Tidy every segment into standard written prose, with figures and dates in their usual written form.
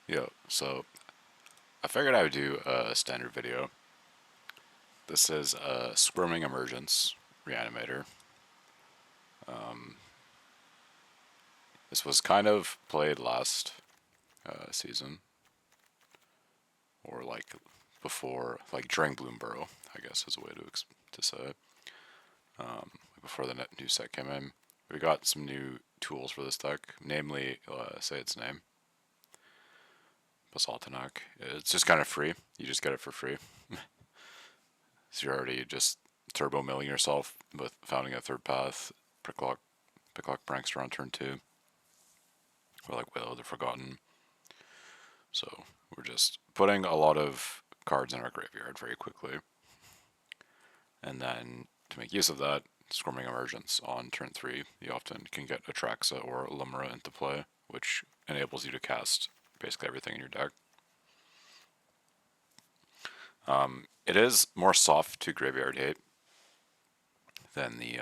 Yo, so I figured I would do a standard video. This is a Squirming Emergence Reanimator. This was kind of played last season, or like before, like during Bloomburrow, I guess is a way to say it. Before the new set came in, we got some new tools for this deck, namely, say its name, Basaltanak. It's just kind of free. You just get it for free. So you're already just turbo milling yourself with founding a third path, picklock prankster on turn 2, or like Will of the Forgotten. So we're just putting a lot of cards in our graveyard very quickly. And then to make use of that, Squirming Emergence on turn 3, you often can get Atraxa or Lumra into play, which enables you to cast basically everything in your deck. It is more soft to graveyard hate than the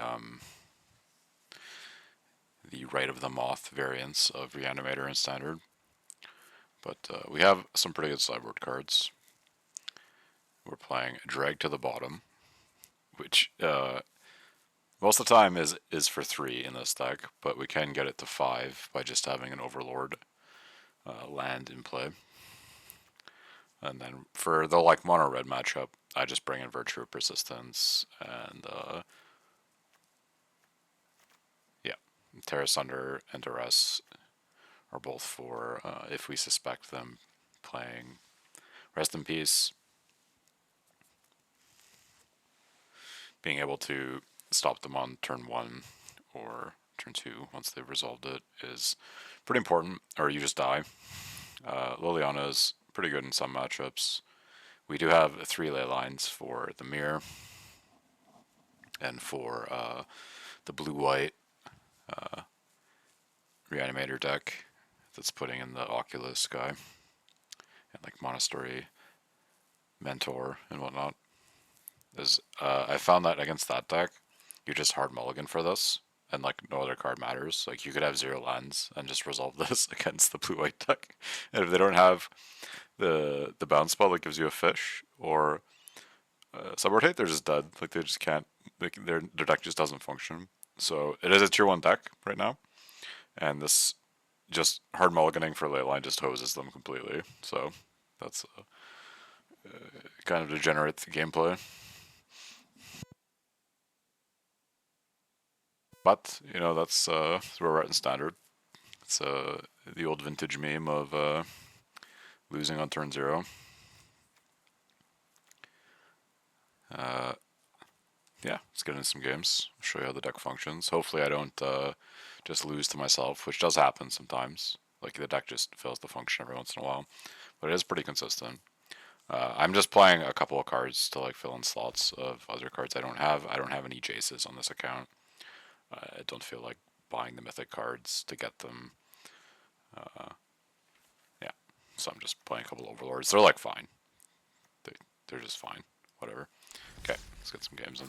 Rite of the Moth variants of Reanimator and Standard. But we have some pretty good sideboard cards. We're playing Drag to the Bottom, which most of the time is for 3 in this deck, but we can get it to 5 by just having an Overlord land in play. And then for the like mono red matchup, I just bring in Virtue of Persistence and Terra Sunder and Duress are both for if we suspect them playing Rest in Peace. Being able to stop them on turn 1 or turn 2 once they've resolved it is pretty important, or you just die. Liliana is pretty good in some matchups. We do have 3 ley lines for the Mirror and for the blue-white Reanimator deck that's putting in the Oculus guy and like Monastery Mentor and whatnot. I found that against that deck, you just hard mulligan for this, and like no other card matters. Like you could have 0 lands and just resolve this against the blue-white deck, and if they don't have the bounce spell that gives you a fish or subrotate, they're just dead. Like they just can't. Their deck just doesn't function. So it is a tier 1 deck right now, and this just hard mulliganing for ley line just hoses them completely. So that's kind of degenerate gameplay. But, you know, that's where we're at in Standard. It's the old vintage meme of losing on turn 0. Yeah, let's get into some games. I'll show you how the deck functions. Hopefully I don't just lose to myself, which does happen sometimes. Like the deck just fails to function every once in a while. But it is pretty consistent. I'm just playing a couple of cards to like fill in slots of other cards I don't have. I don't have any Jaces on this account. I don't feel like buying the Mythic cards to get them. Yeah, so I'm just playing a couple of Overlords. They're like fine. They're just fine. Whatever. Okay, let's get some games in.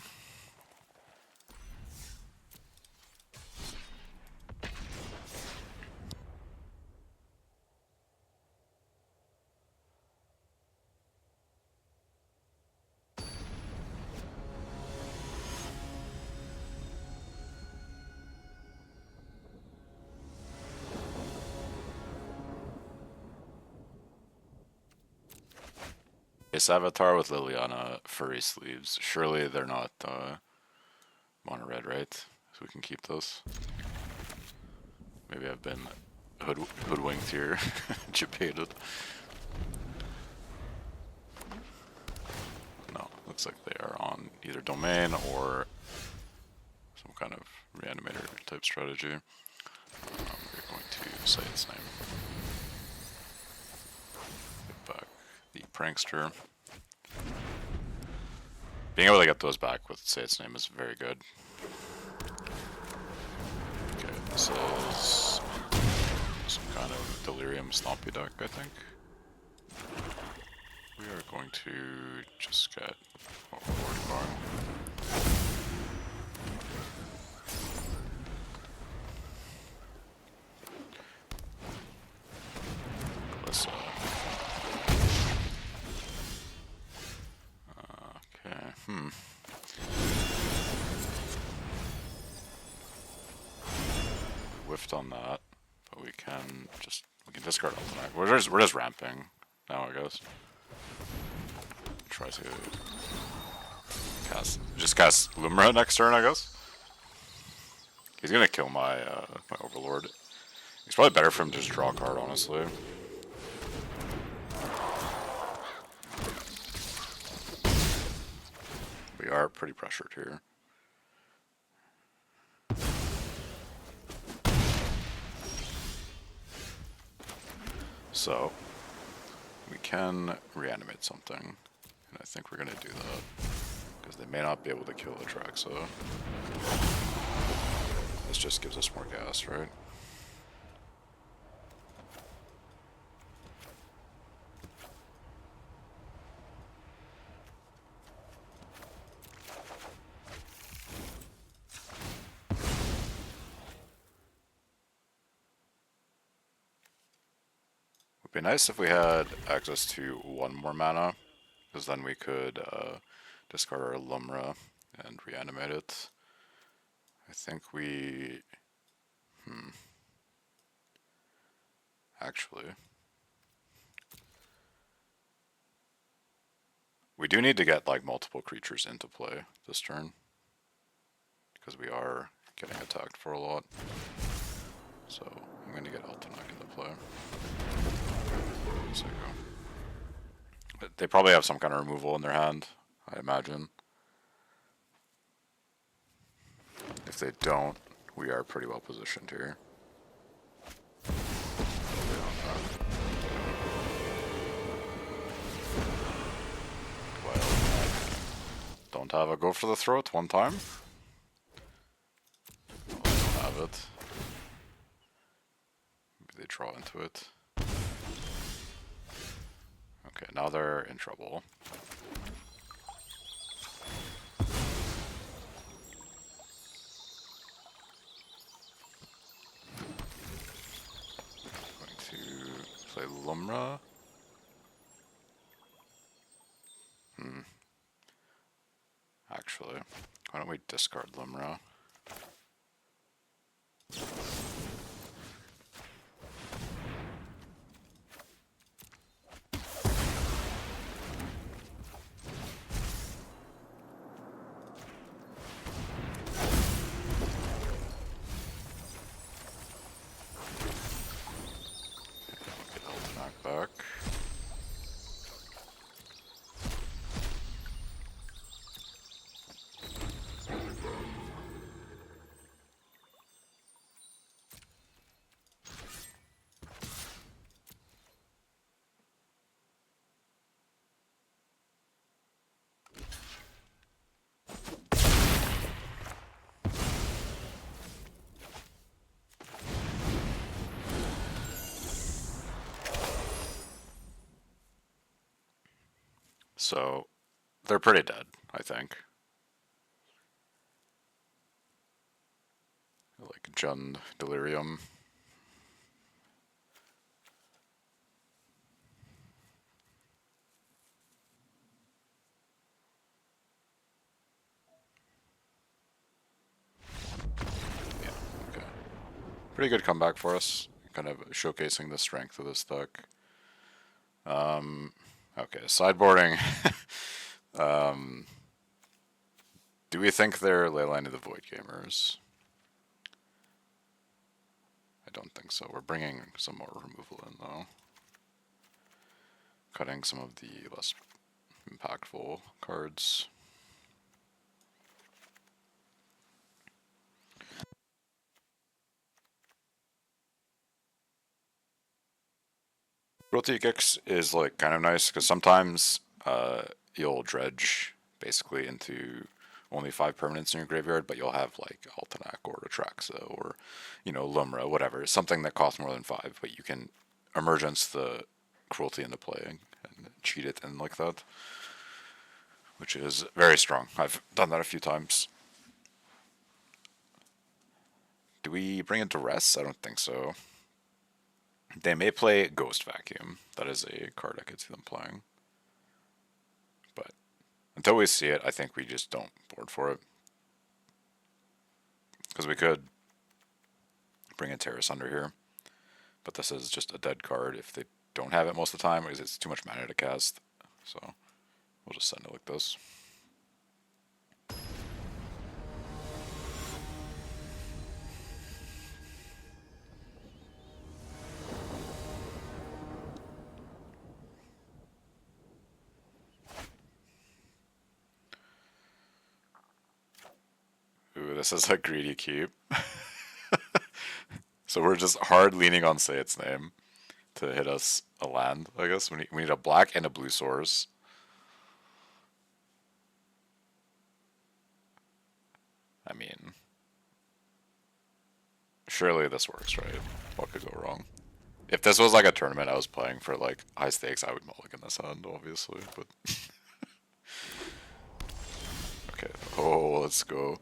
This Avatar with Liliana furry sleeves. Surely they're not mono red, right? So we can keep those. Maybe I've been hoodwinked here, jebaited. No, looks like they are on either domain or some kind of reanimator type strategy. We're going to say its name. Get back the prankster. Being able to get those back with say its name is very good. Okay, this is some kind of delirium stompy deck, I think. We are going to just get Overlord Barn. Let's have done that, but we can discard Ultimate. We're just ramping now, I guess. Try to cast Lumra next turn, I guess. He's gonna kill my my Overlord. It's probably better for him to just draw a card, honestly. We are pretty pressured here. So, we can reanimate something, and I think we're gonna do that, because they may not be able to kill the Traxa. This just gives us more gas, right? Would be nice if we had access to one more mana, because then we could discard our Lumra and reanimate it. I think we... Actually... We do need to get like multiple creatures into play this turn, because we are getting attacked for a lot. So I'm going to get Altanak into play. So they probably have some kind of removal in their hand, I imagine. If they don't, we are pretty well positioned here. Well, don't have a go for the throat one time. Don't have it. Maybe they draw into it. Okay, now they're in trouble. Going to play Lumra. Actually, why don't we discard Lumra? Get Eldenak back. So, they're pretty dead, I think. Like Jund Delirium. Yeah, okay. Pretty good comeback for us. Kind of showcasing the strength of this deck. Okay, sideboarding. Do we think they're Leyline of the Void Gamers? I don't think so. We're bringing some more removal in, though. Cutting some of the less impactful cards. Cruelty Kicks is like kind of nice because sometimes you'll dredge basically into only 5 permanents in your graveyard, but you'll have like Altanak or Atraxa or, you know, Lumra, whatever, something that costs more than 5, but you can Emergence the Cruelty into play and cheat it in like that, which is very strong. I've done that a few times. Do we bring it to rest? I don't think so. They may play Ghost Vacuum. That is a card I could see them playing. But until we see it, I think we just don't board for it. Because we could bring a Terrace under here. But this is just a dead card if they don't have it most of the time, because it's too much mana to cast. So we'll just send it like this. Ooh, this is a greedy keep. So we're just hard leaning on Say Its Name to hit us a land, I guess. We need a black and a blue source. I mean, surely this works, right? What could go wrong? If this was like a tournament I was playing for like high stakes, I would mulligan this hand, obviously, but... Okay, oh, let's go.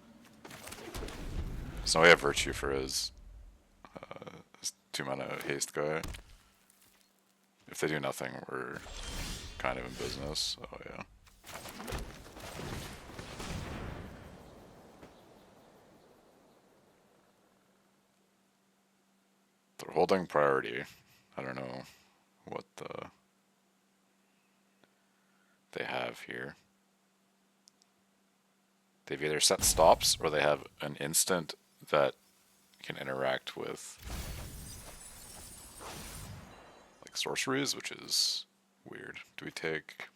So we have Virtue for his 2-mana haste guy. If they do nothing, we're kind of in business. Oh yeah. They're holding priority. I don't know what they have here. They've either set stops or they have an instant that can interact with like sorceries, which is weird. Do we take...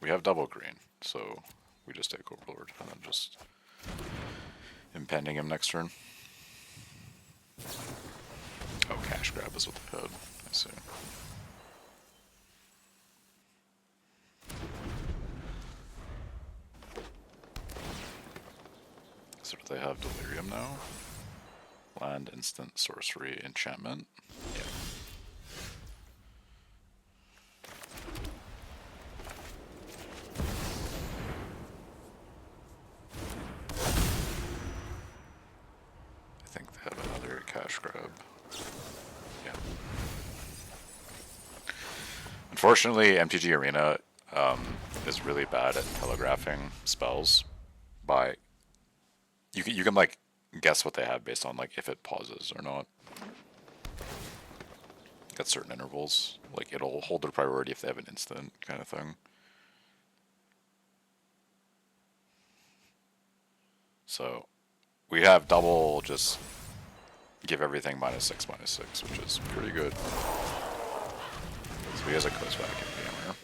We have double green, so we just take Overlord and then just impending him next turn. Oh, cash grab is what they had. I see. So do they have Delirium now? Land, instant, sorcery, enchantment. Yeah. I think they have another cash grab. Yeah. Unfortunately, MTG Arena is really bad at telegraphing spells by... You can like guess what they have based on like if it pauses or not. At certain intervals, like it'll hold their priority if they have an instant kind of thing. So we have double just give everything -6/-6, which is pretty good. So he has a close back in gamer.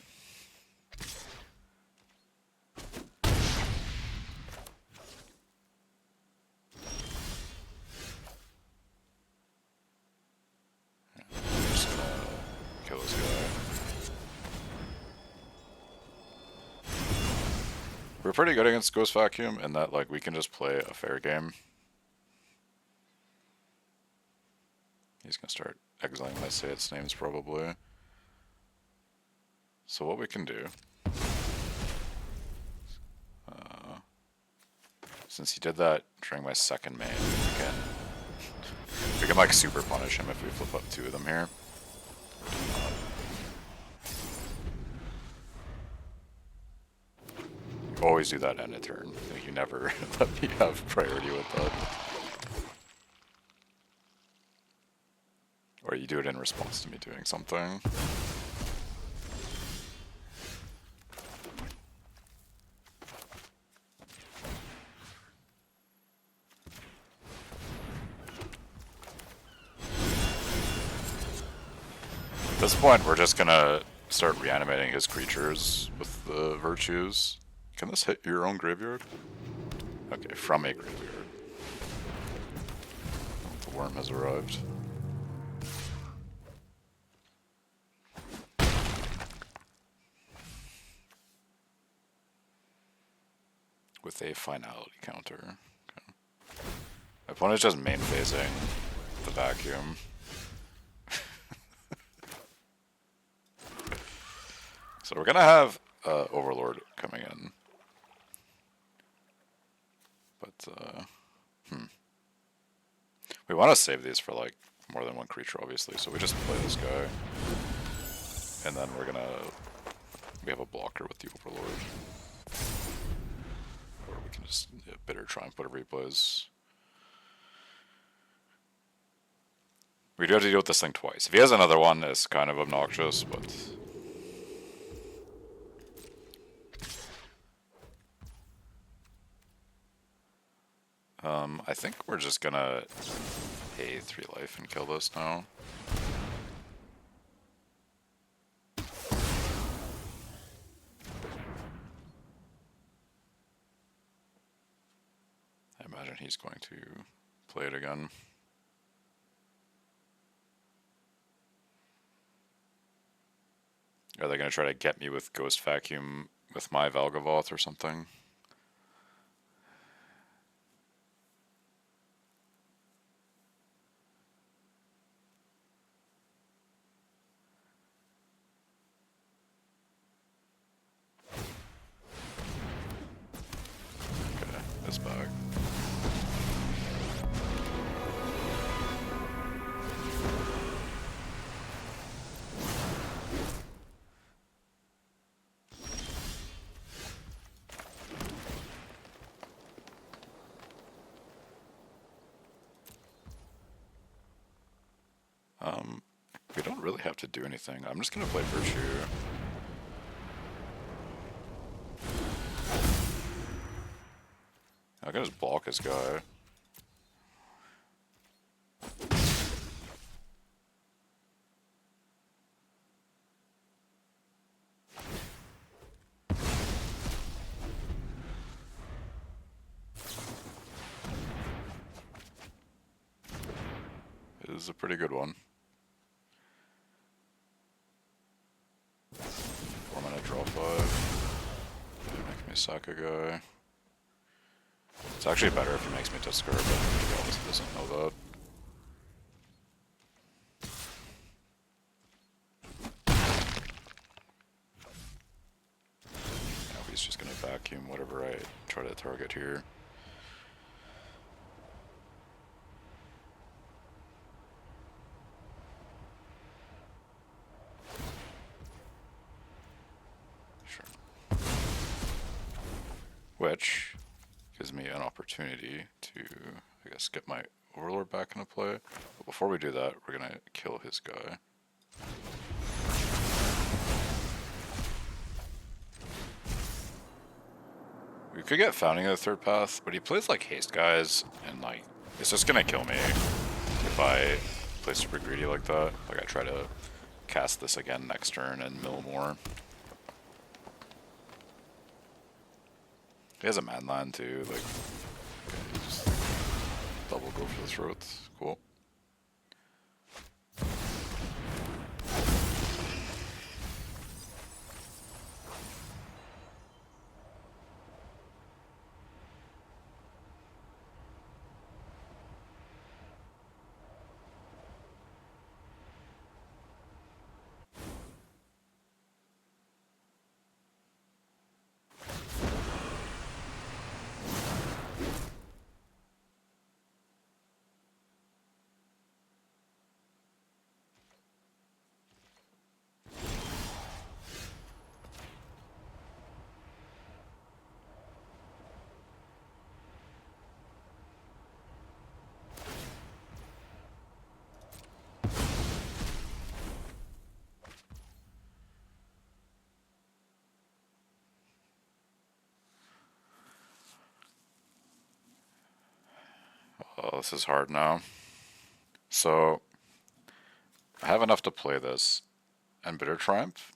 Just gonna kill this guy. We're pretty good against Ghost Vacuum in that like we can just play a fair game. He's gonna start exiling my Say Its Names probably. So what we can do, since he did that during my second main, we can like super punish him if we flip up 2 of them here. You always do that end of turn. You never let me have priority with that. Or you do it in response to me doing something. At this point, we're just gonna start reanimating his creatures with the virtues. Can this hit your own graveyard? Okay, from a graveyard. The worm has arrived. With a finality counter. Okay. My opponent's just main phasing the vacuum. So we're gonna have Overlord coming in. But, we want to save these for, like, more than one creature, obviously, so we just play this guy. And then we have a blocker with the Overlord. Or we can just Bitter Triumph, whatever he plays. We do have to deal with this thing twice. If he has another one, it's kind of obnoxious, but... I think we're just gonna pay 3 life and kill this now. I imagine he's going to play it again. Are they going to try to get me with Ghost Vacuum with my Valgavoth or something? Okay, this bag. We don't really have to do anything. I'm just gonna play Virtue. I can just block his guy. It is a pretty good one. 4-mana draw 5. Make me sack a guy. It's actually better if he makes me Tusker, but to be honest, he doesn't know that. Now he's just gonna vacuum whatever I try to target here. Which gives me an opportunity to, I guess, get my Overlord back into play. But before we do that, we're gonna kill his guy. We could get Founding of the Third Path, but he plays like haste guys, and like, it's just gonna kill me if I play super greedy like that. Like I try to cast this again next turn and mill more. He has a manland too, like, okay, just double go for the throat, cool. Oh, this is hard now. So, I have enough to play this and Bitter Triumph,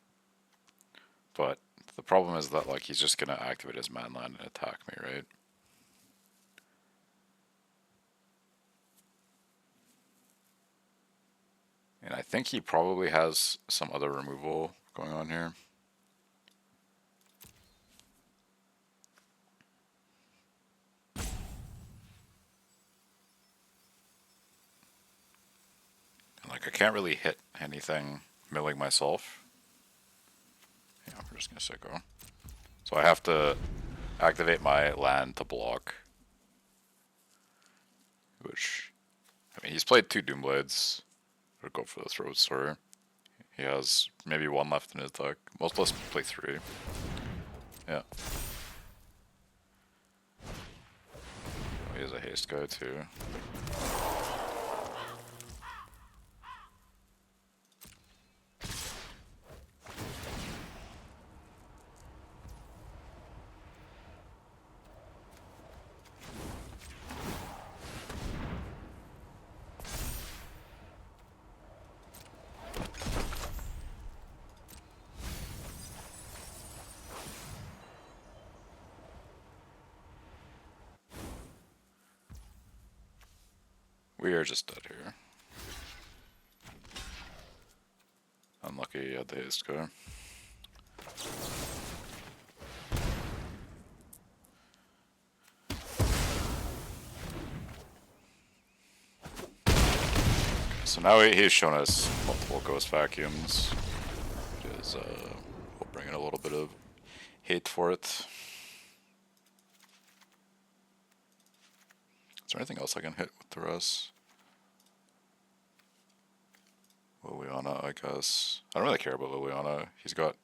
but the problem is that like he's just gonna activate his manland and attack me, right? And I think he probably has some other removal going on here. Like, I can't really hit anything milling myself. Yeah, we're just gonna sicko. So I have to activate my land to block. Which, I mean, he's played 2 Doomblades. Or go for the Throat Sorry. He has maybe 1 left in his deck. Most of us play 3. Yeah. Oh, he has a haste guy too. We are just dead here. Unlucky you had the haste go. So now he's shown us multiple ghost vacuums. It is, we'll bring in a little bit of hate for it. Is there anything else I can hit with the rest? Liliana, I guess. I don't really care about Liliana. He's got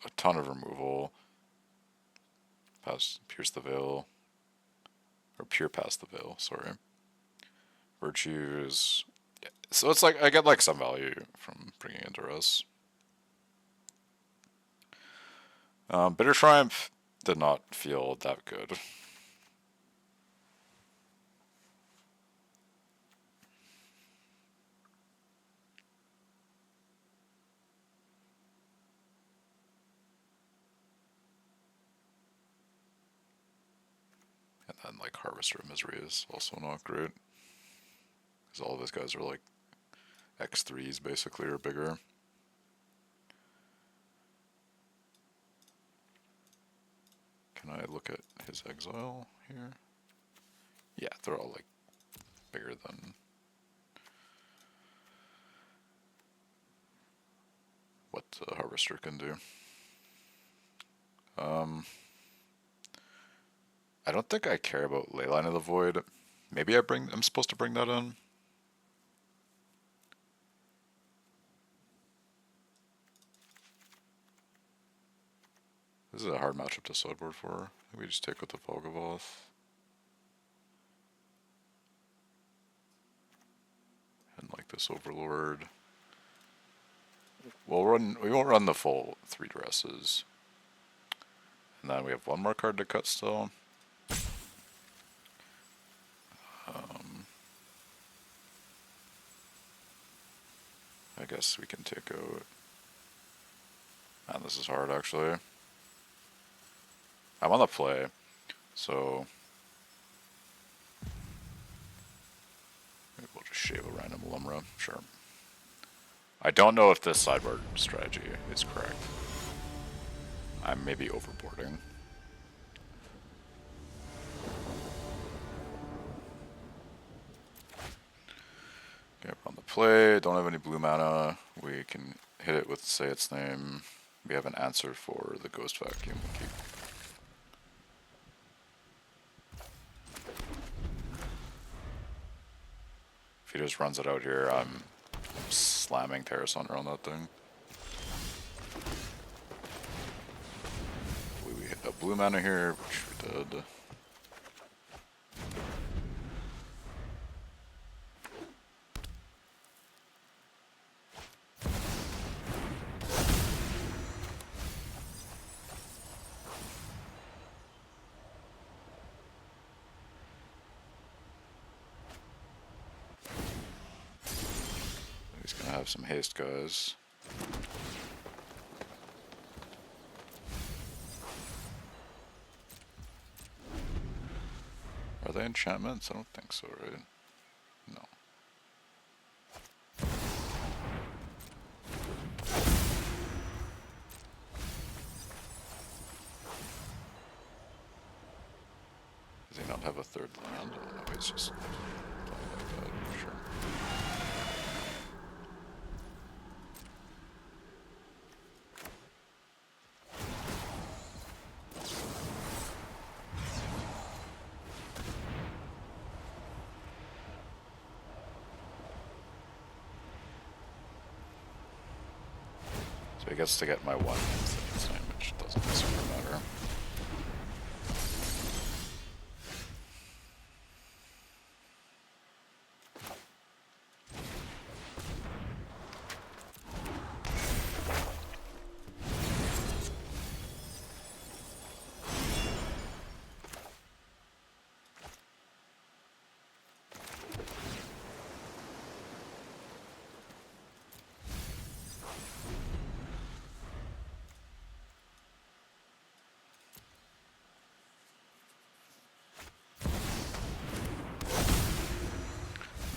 a ton of removal. Pierce the Veil. Or Pure Past the Veil, sorry. Virtues. Yeah. So it's like, I get like some value from bringing into Russ. Bitter Triumph did not feel that good. And then like Harvester of Misery is also not great. Because all of his guys are like X3s basically, or bigger. Can I look at his exile here? Yeah, they're all like bigger than what the Harvester can do. I don't think I care about Leyline of the Void. Maybe I'm supposed to bring that in. This is a hard matchup to sideboard for. I think we just take with the Volgavoth. And like this Overlord. We won't run the full 3 dresses. And then we have one more card to cut still. I guess we can take out... Man, this is hard actually. I'm on the play, so... Maybe we'll just shave a random Lumra, sure. I don't know if this sideboard strategy is correct. I'm maybe overboarding. Okay, we're on the play, don't have any blue mana. We can hit it with Say Its Name. We have an answer for the Ghost Vacuum. We'll keep. If he just runs it out here, I'm slamming Terra Thunder on that thing. We hit a blue mana here, which we did. He's gonna have some haste, guys. Are they enchantments? I don't think so, right? No. Does he not have a third land? No, he's just playing like that, sure. So he gets to get my one instant, which doesn't super matter.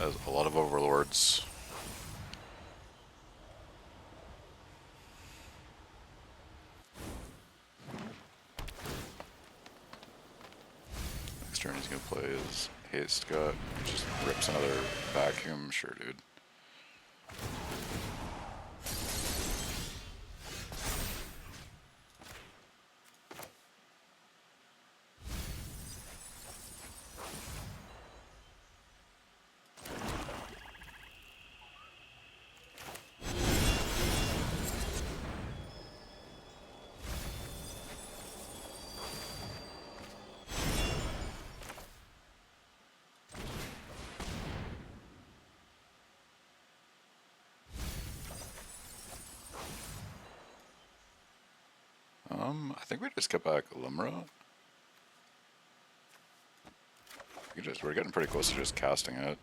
has a lot of overlords. Next turn he's gonna play his haste gut. Just rips another vacuum. Sure, dude. I think we just get back Limra. We're getting pretty close to just casting it.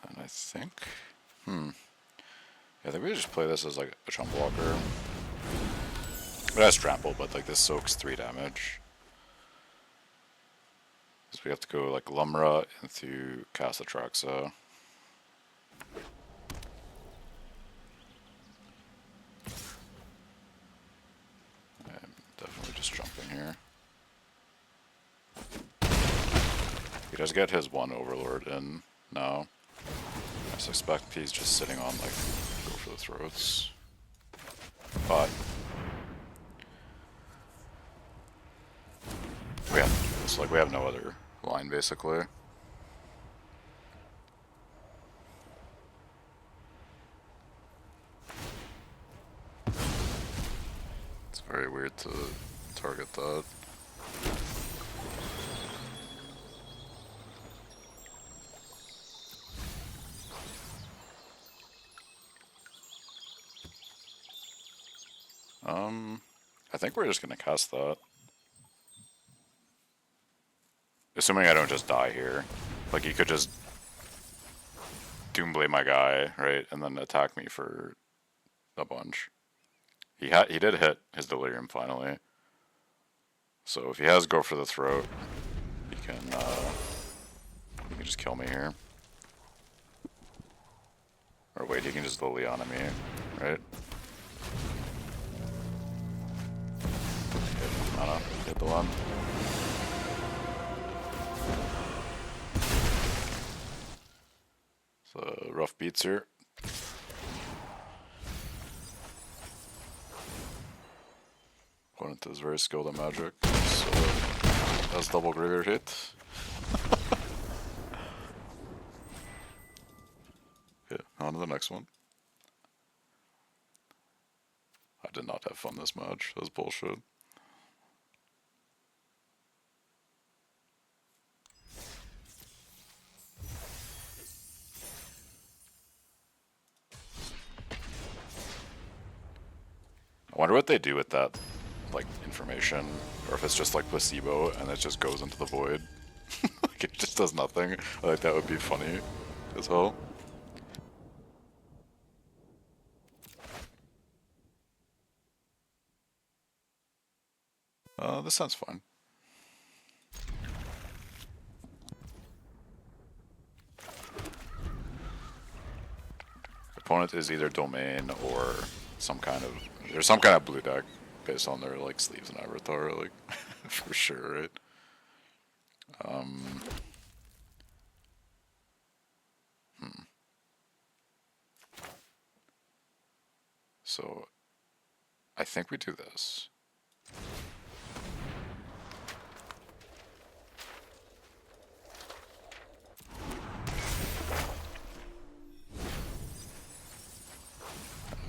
And I think, yeah, I think we just play this as like a chump blocker. It has trample, but like this soaks 3 damage. So we have to go like Lumra into Cast Atraxa. I'm definitely just jumping here. He does get his 1 Overlord in now. I suspect he's just sitting on like go for the throats. But we have to do this. Like we have no other line basically. It's very weird to target that. I think we're just gonna cast that. Assuming I don't just die here. Like he could just Doomblade my guy, right, and then attack me for a bunch. He did hit his Delirium finally. So if he has go for the throat, he can just kill me here. Or wait, he can just Liliana me, right? Hit the one. So rough beats here. Opponent is very skilled at magic, so that's double graveyard hit. Yeah, on to the next one. I did not have fun this match. That was bullshit. I wonder what they do with that, like, information, or if it's just like placebo and it just goes into the void. Like it just does nothing. I think that would be funny as hell. This sounds fine. Opponent is either domain or some kind of, there's some kind of blue deck. based on their like sleeves and avatar, like for sure, right? So I think we do this.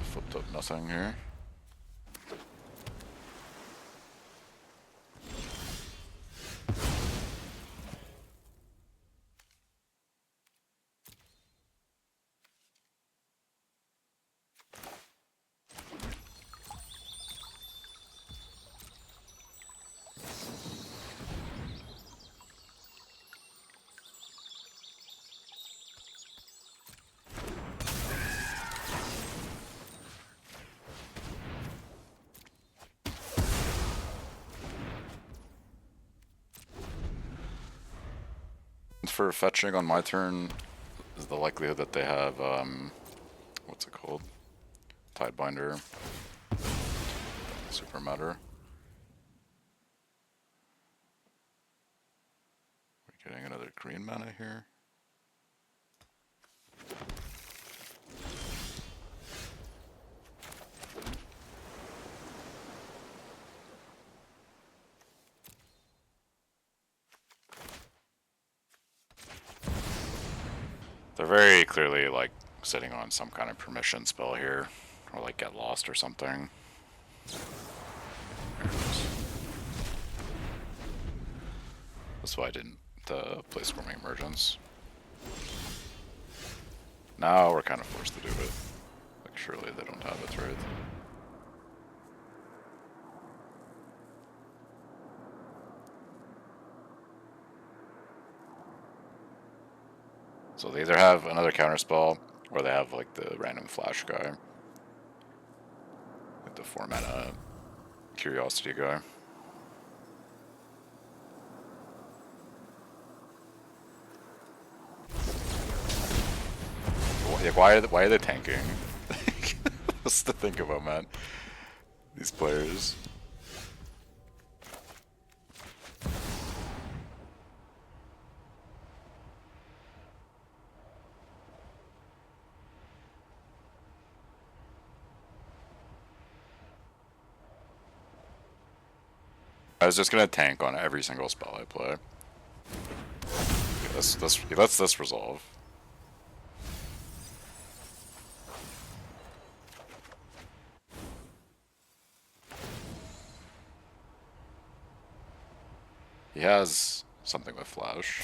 Flipped up nothing here. For fetching on my turn is the likelihood that they have, what's it called? Tidebinder. Super matter. We're getting another green mana here. They're very clearly like sitting on some kind of permission spell here, or like get lost or something. That's why I didn't play Squirming Emergence. Now we're kind of forced to do it. Like surely they don't have it, right? So they either have another counterspell, or they have like the random flash guy. Like the 4 mana curiosity guy. Why are they tanking? What's to think about, man? These players. I was just gonna tank on every single spell I play. He lets this resolve. He has something with flash.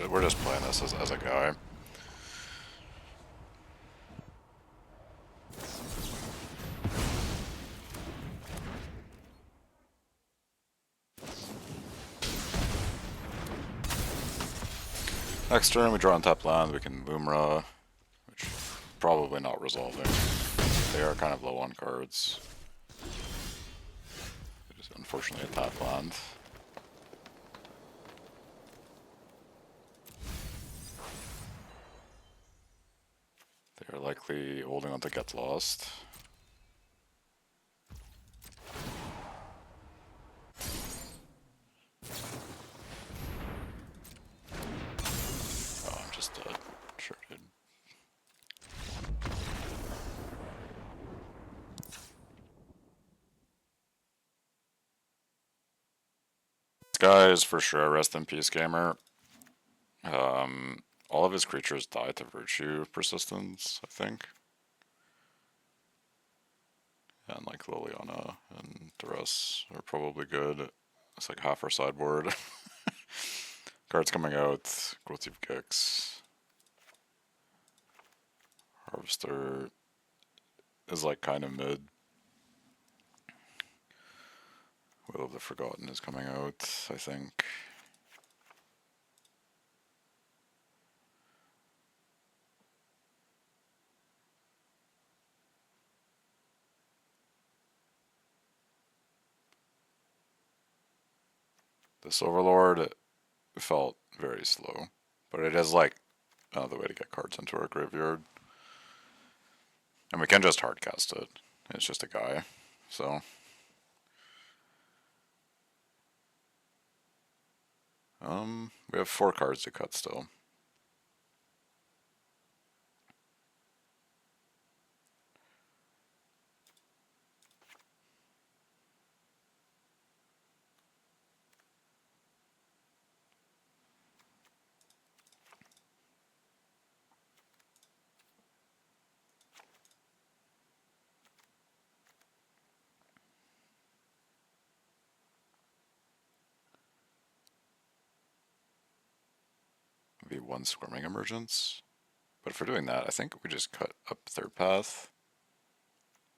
We're just playing this as a guy. Next turn we draw on top land, we can Lumra, which probably not resolving. They are kind of low on cards. It is unfortunately a tap land. They are likely holding on to Get Lost. Oh, I'm just dead. Sure did. This guy is for sure a rest in peace gamer. All of his creatures die to Virtue Persistence, I think. And like Liliana and the rest are probably good. It's like half our sideboard. Cards coming out, Growth of Gix. Harvester is like kind of mid. Will of the Forgotten is coming out, I think. This Overlord felt very slow, but it is like another way to get cards into our graveyard. And we can just hardcast it. It's just a guy, so. We have 4 cards to cut still. Maybe 1 Squirming Emergence. But if we're doing that, I think we just cut up third path.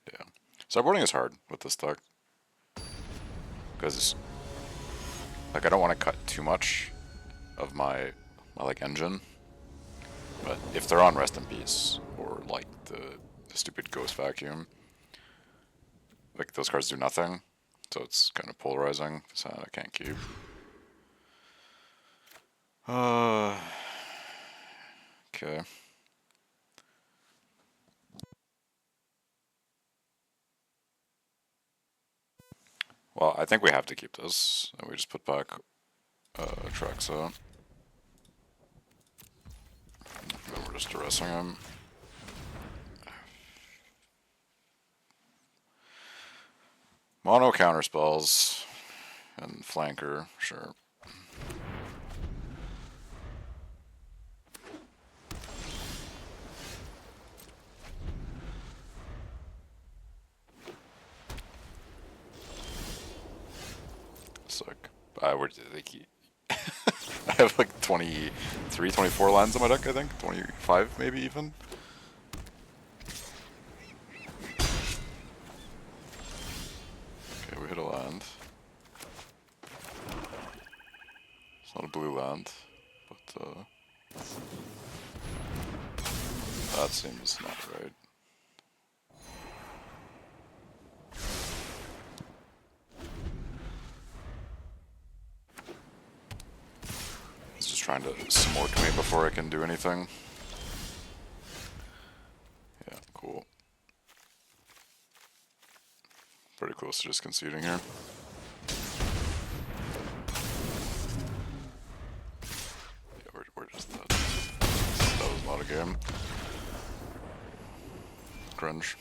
Yeah. Sideboarding is hard with this deck. Because, like, I don't want to cut too much of my like, engine. But if they're on Rest in Peace, or, like, the stupid Ghost Vacuum, like, those cards do nothing. So it's kind of polarizing. So I can't keep. Okay. Well, I think we have to keep this, and we just put back Traxa. And we're just arresting him. Mono counter spells and flanker, sure. Sick. I have like 23, 24 lands on my deck, I think. 25 maybe even. Okay, we hit a land. It's not a blue land, but that seems not right. He's just trying to smork me before I can do anything. Yeah, cool. Pretty close to just conceding here. Yeah, we're just dead. That was not a game. Cringe.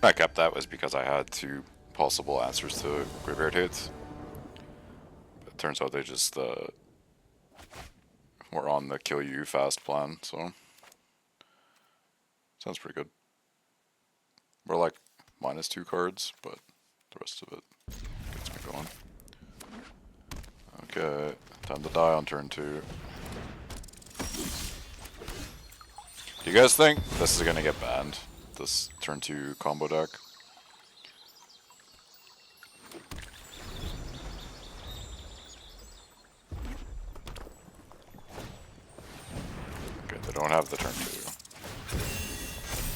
I kept that was because I had 2 possible answers to graveyard hits. But it turns out they just were on the kill you fast plan, so sounds pretty good. We're like -2 cards, but the rest of it gets me going. Okay, time to die on turn 2. Do you guys think this is gonna get banned? This turn 2 combo deck? Okay, they don't have the turn 2.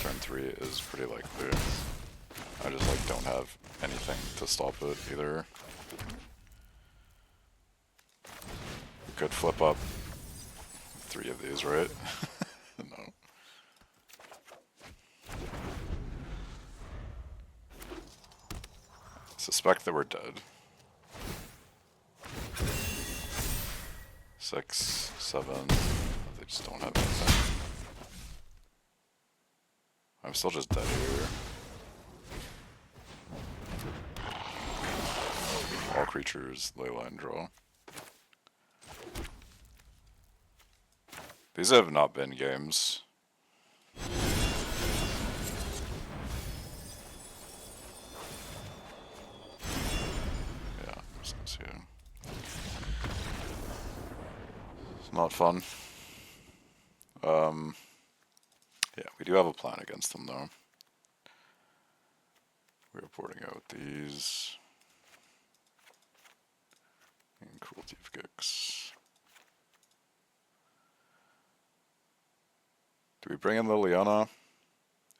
Turn 3 is pretty likely. I just like don't have anything to stop it either. We could flip up 3 of these, right? No. Suspect that we're dead. 6, 7. They just don't have anything. I'm still just dead here. All creatures, leyline, draw. These have not been games. Yeah, I'm just gonna see it. not fun. Yeah, we do have a plan against them though. We're porting out these. And Cruelty of Gix. Do we bring in Liliana?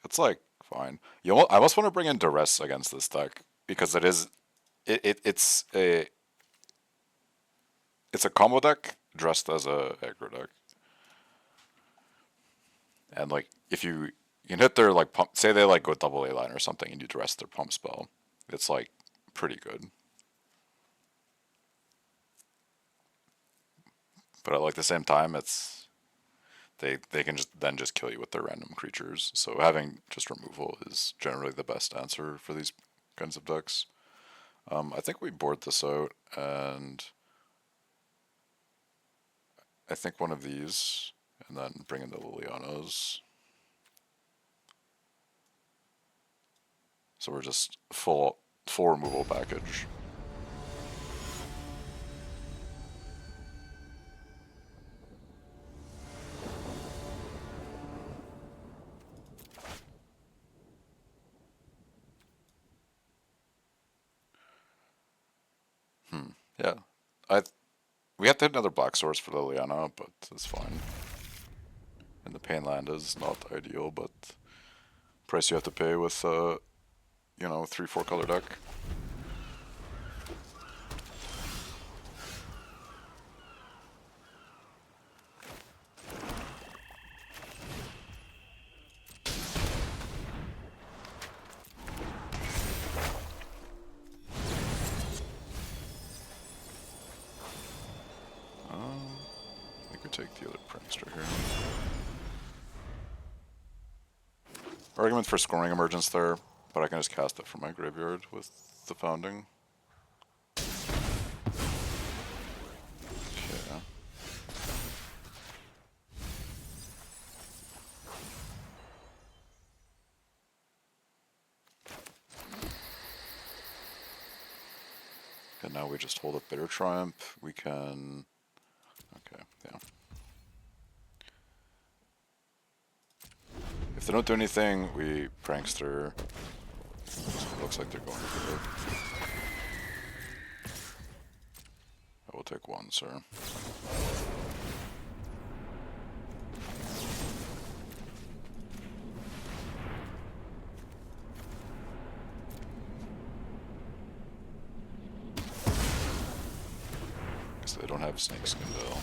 It's like fine. I almost want to bring in Duress against this deck because it's a combo deck dressed as a aggro deck. And like if you can hit their like pump, say they like go double A line or something, and you Duress their pump spell, it's like pretty good. But at like the same time, it's they can just kill you with their random creatures. So having just removal is generally the best answer for these kinds of decks. I think we board this out, and I think one of these, and then bring in the Lilianas. So we're just full removal package. Yeah, we have to hit another black source for Liliana, but it's fine. And the pain land is not ideal, but price you have to pay with 3/4 color deck. I think we take the other prankster here. Argument for scoring Emergence there, but I can just cast it from my graveyard with the Founding. Okay. And now we just hold up Bitter Triumph. We can... Okay, yeah. If they don't do anything, we Prankster. It looks like they're going for it. I will take one, sir. Because they don't have Snakeskin though.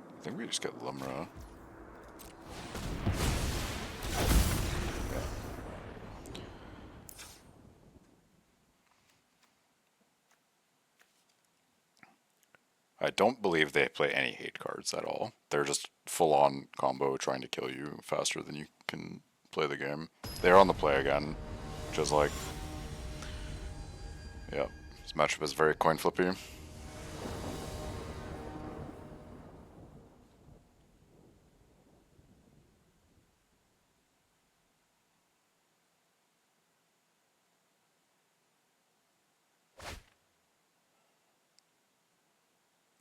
I think we just get Limra. Yeah. I don't believe they play any hate cards at all. They're just full-on combo trying to kill you faster than you can play the game. They're on the play again, which is like... Yeah, this matchup is very coin flippy.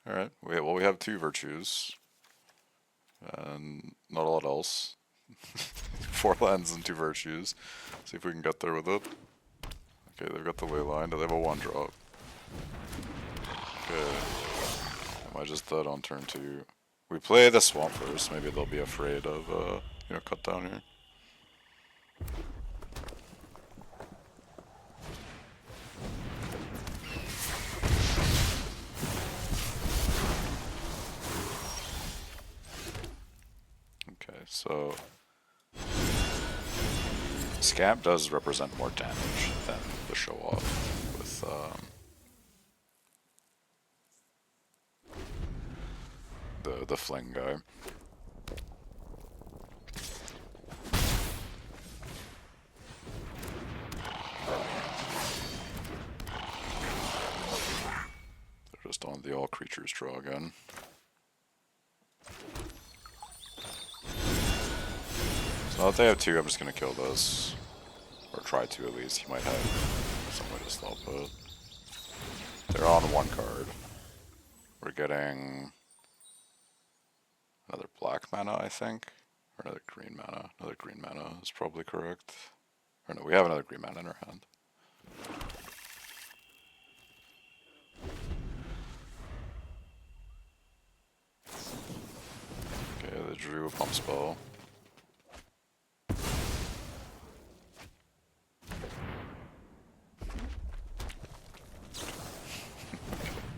Alright, well we have 2 virtues. And not a lot else. 4 lands and 2 virtues. See if we can get there with it. Okay, they've got the ley line. Do they have a 1-drop? Okay. Am I just dead on turn 2? We play the swamp first. Maybe they'll be afraid of, cut down here. Okay, so Scamp does represent more damage than the show off with the fling guy. They're just on the all creatures draw again. So now that they have 2, I'm just gonna kill this. Or try to at least. He might have some way to stop it. They're on 1 card. We're getting another black mana, I think. Or another green mana. Another green mana is probably correct. Or no, we have another green mana in our hand. Okay, they drew a pump spell.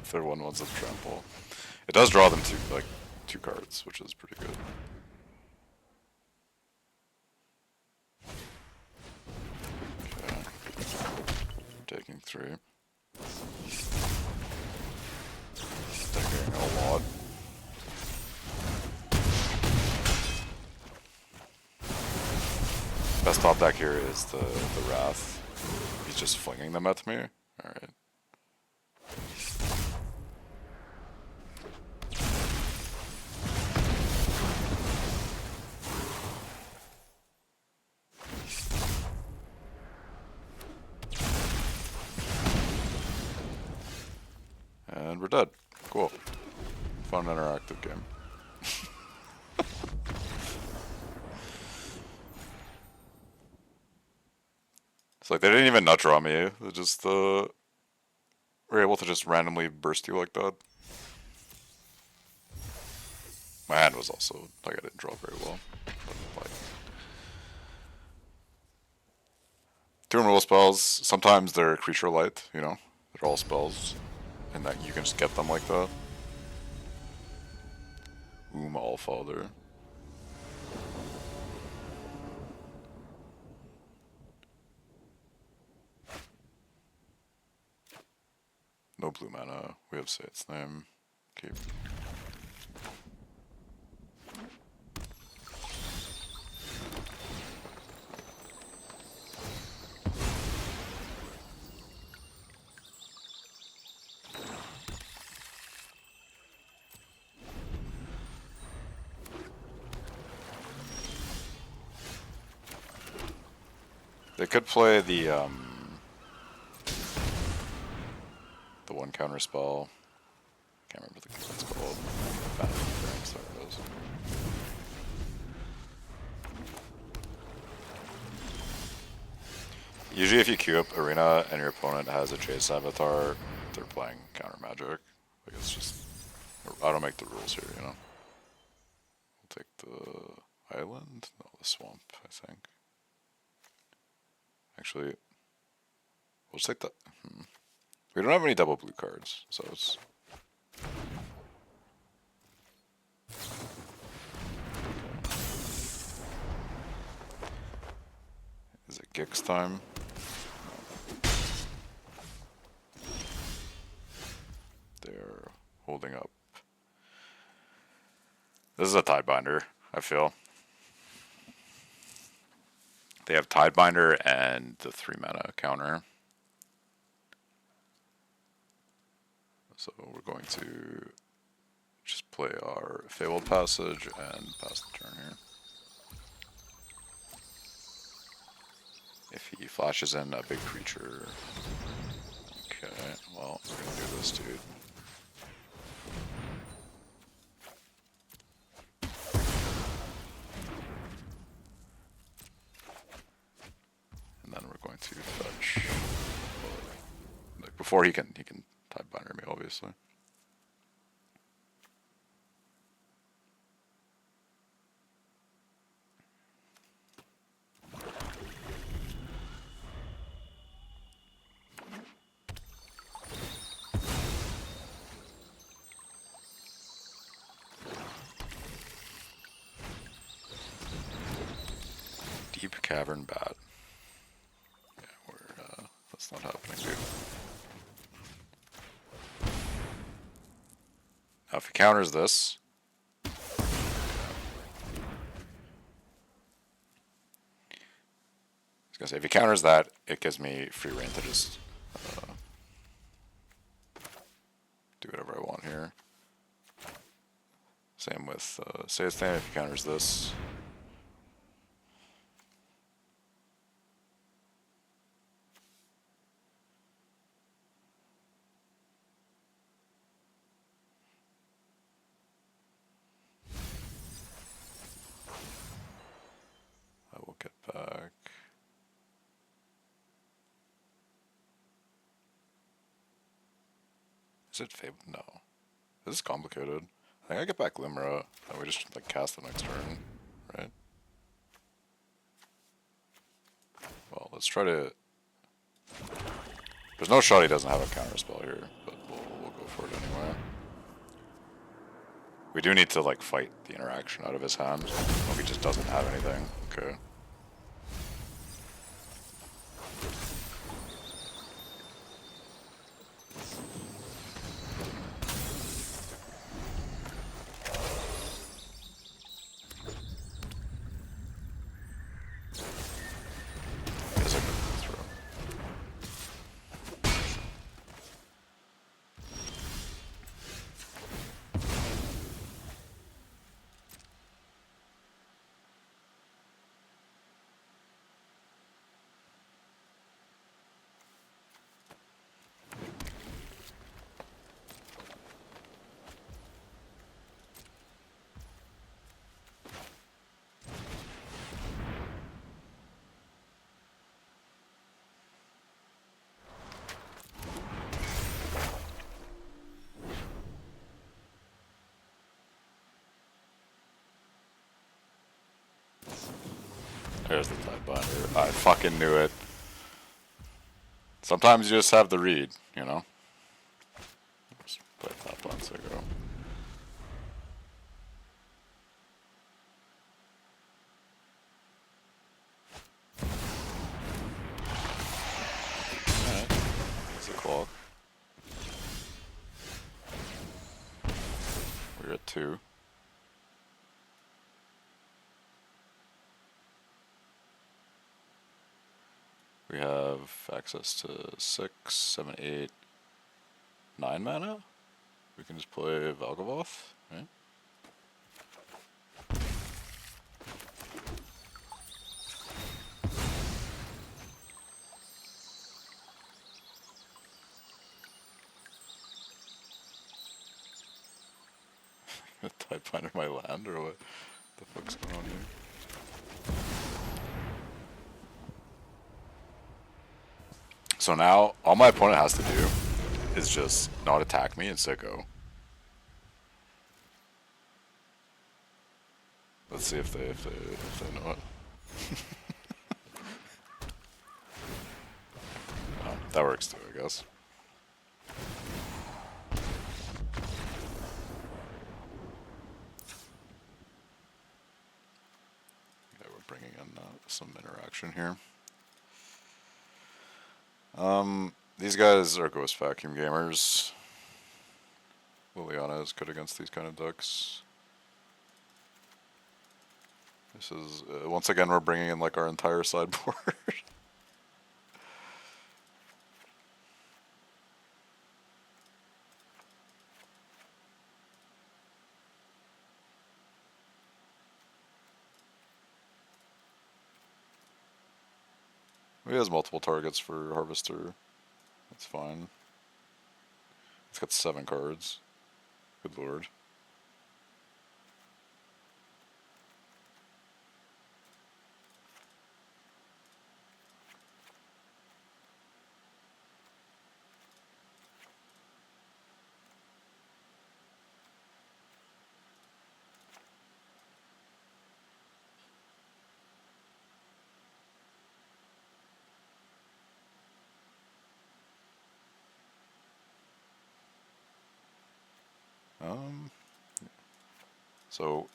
Third one wants a trample. It does draw them two cards, which is pretty good. Okay. Taking 3. Taking a lot. Best top deck here is the Wrath. He's just flinging them at me. Alright. And we're dead. Cool. Fun interactive game. It's like they didn't even nut draw me. They just were able to just randomly burst you like that. My hand was also like I didn't draw very well. But, like, 2 removal spells. Sometimes they're creature light. You know, they're all spells, and that you can just get them like that. Allfather. No blue mana. We have Say Its Name. Keep. They could play the 1 counter spell. Can't remember what it's called. There it is. Usually if you queue up Arena and your opponent has a Chase avatar, they're playing counter magic. Like it's just, I don't make the rules here, you know. We'll take the island, no, the swamp, I think. Actually, we'll just take that. We don't have any double blue cards, so it's... Is it Gix time? They're holding up. This is a Tidebinder, I feel. They have Tidebinder and the 3 mana counter. So we're going to just play our Fabled Passage and pass the turn here. If he flashes in a big creature... Okay, well, we're gonna do this, dude. And then we're going to fetch... Like before he can Tidebinder me, obviously. Deep Cavern Bat. Yeah, that's not happening, dude. Now if he counters this... I was gonna say, if he counters that, it gives me free reign to just do whatever I want here. Same with Say Its Name if he counters this. Is it Fable? No. This is complicated. I think I get back Limra, and we just like cast the next turn, right? Well, let's try to... There's no shot he doesn't have a counterspell here, but we'll go for it anyway. We do need to like fight the interaction out of his hand. If he just doesn't have anything, okay. There's the Tidebinder. I fucking knew it. Sometimes you just have the read, you know? Just play top once I go. Alright. There's the clock. We're at 2. We have access to 6, 7, 8, 9 mana. We can just play Valgavoth, right? Type under my land, or what the fuck's going on here? So now, all my opponent has to do is just not attack me and say go. Let's see if they know it. Oh, that works too, I guess. Yeah, we're bringing in some interaction here. These guys are Ghost Vacuum gamers. Liliana is good against these kind of decks. This is, once again, we're bringing in like our entire sideboard. He has multiple targets for Harvester. That's fine. It's got 7 cards. Good lord. So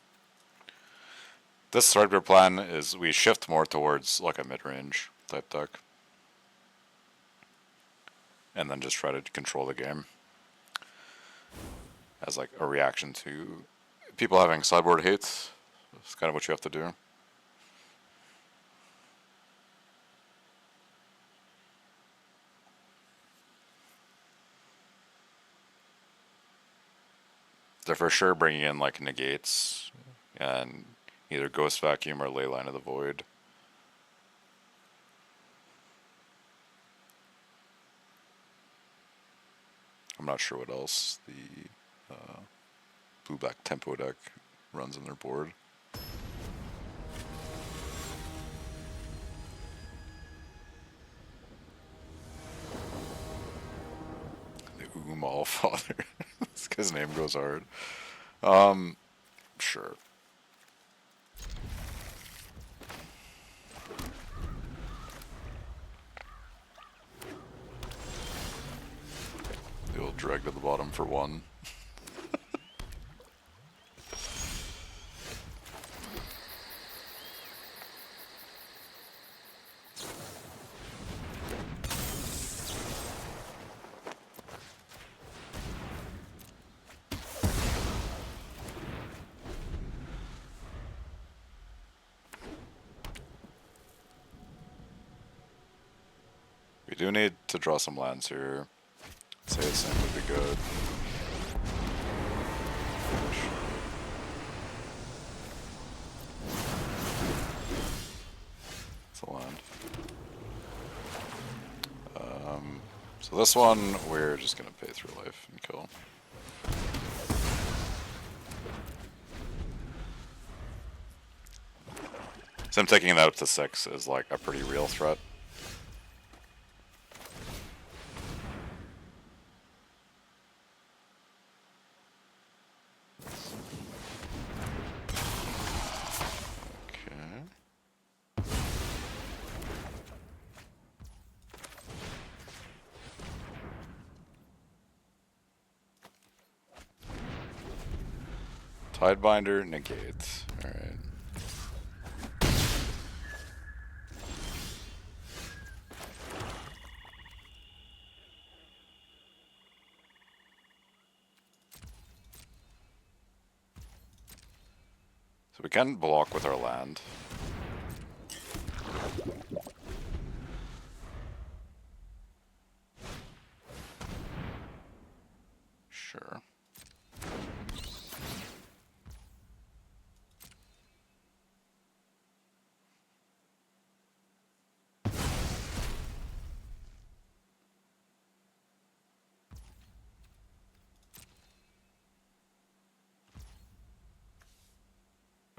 this threadgrip plan is we shift more towards like a mid-range type deck, and then just try to control the game as like a reaction to people having sideboard hate. It's kind of what you have to do. They're for sure bringing in like negates and either Ghost Vacuum or Leyline of the Void. I'm not sure what else the blue-black tempo deck runs on their board. The All Father. name goes hard. Sure. The old drag to the bottom for 1. We do need to draw some lands here. Say the same would be good. It's a land. So this one, we're just gonna pay through life and kill. So I'm taking that up to 6 is like a pretty real threat. Tidebinder negates. Alright. So we can block with our land. Sure.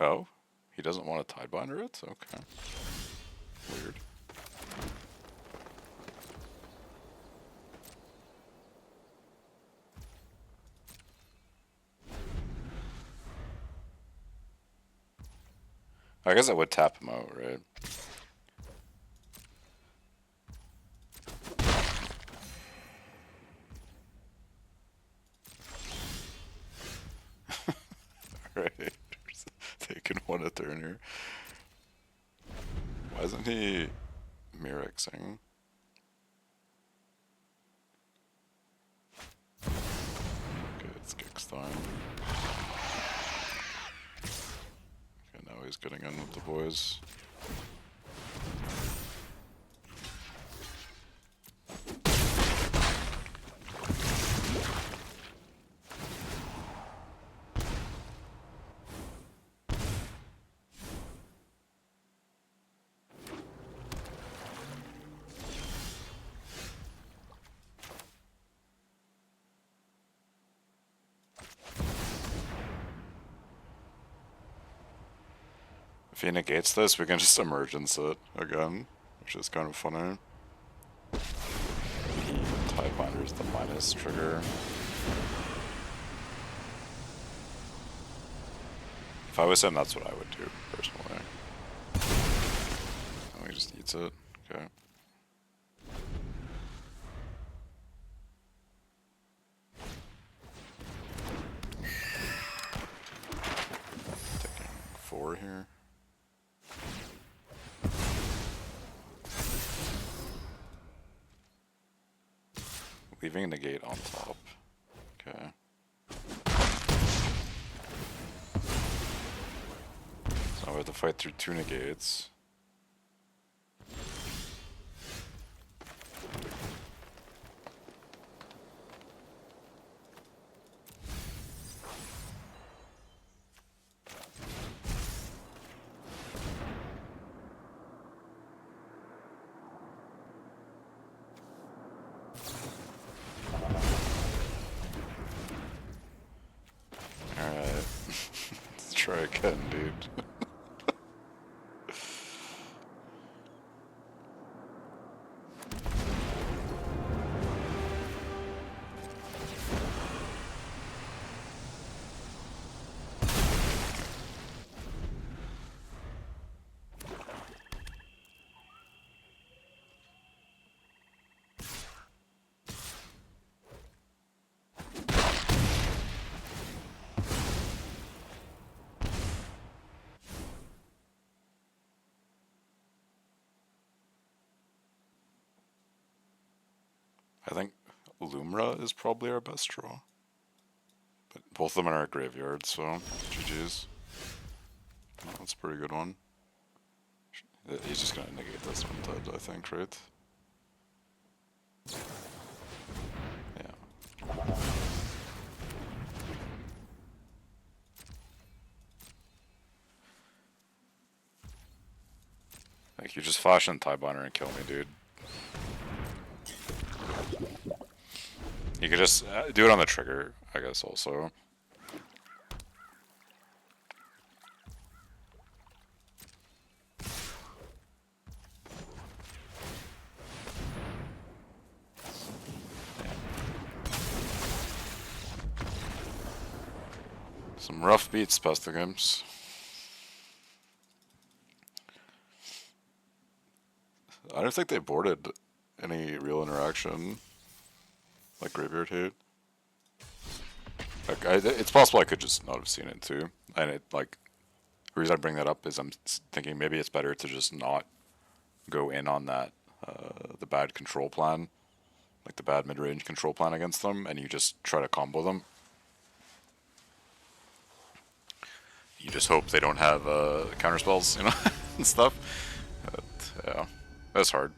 Oh, he doesn't want to Tidebinder it? Okay. Weird. I guess I would tap him out, right? Alright. Taking 1 a turn here. Why isn't he Mirexing? Okay, it's Kickstein. Okay, now he's getting in with the boys. If he negates this, we can just Emergence it again, which is kind of funny. He Tidebinder's the minus trigger. If I was him, that's what I would do, personally. And he just eats it. Okay. Taking 4 here. Leaving the gate on top. Okay. So we have to fight through 2 negates. Try again, dude. I think Lumra is probably our best draw. But both of them are in our graveyard, so GG's. Oh, that's a pretty good one. He's just gonna negate this one dead, I think, right? Yeah. Like, you just flash in TIE Binder and kill me, dude. You could just do it on the trigger, I guess, also. Some rough beats past the games. I don't think they boarded any real interaction. Like graveyard hate. Like, it's possible I could just not have seen it too. And it, like, the reason I bring that up is I'm thinking maybe it's better to just not go in on that, the bad control plan. Like the bad mid-range control plan against them, and you just try to combo them. You just hope they don't have counter spells, you know, and stuff. But, yeah, that's hard.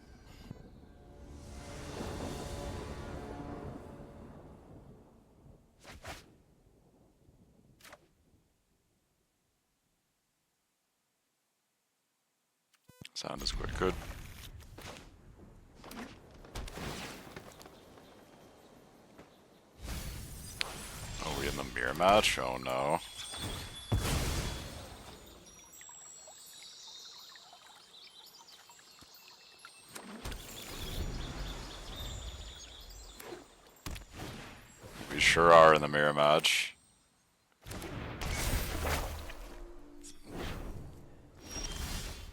Sound is quite good. Are we in the mirror match? Oh no. We sure are in the mirror match.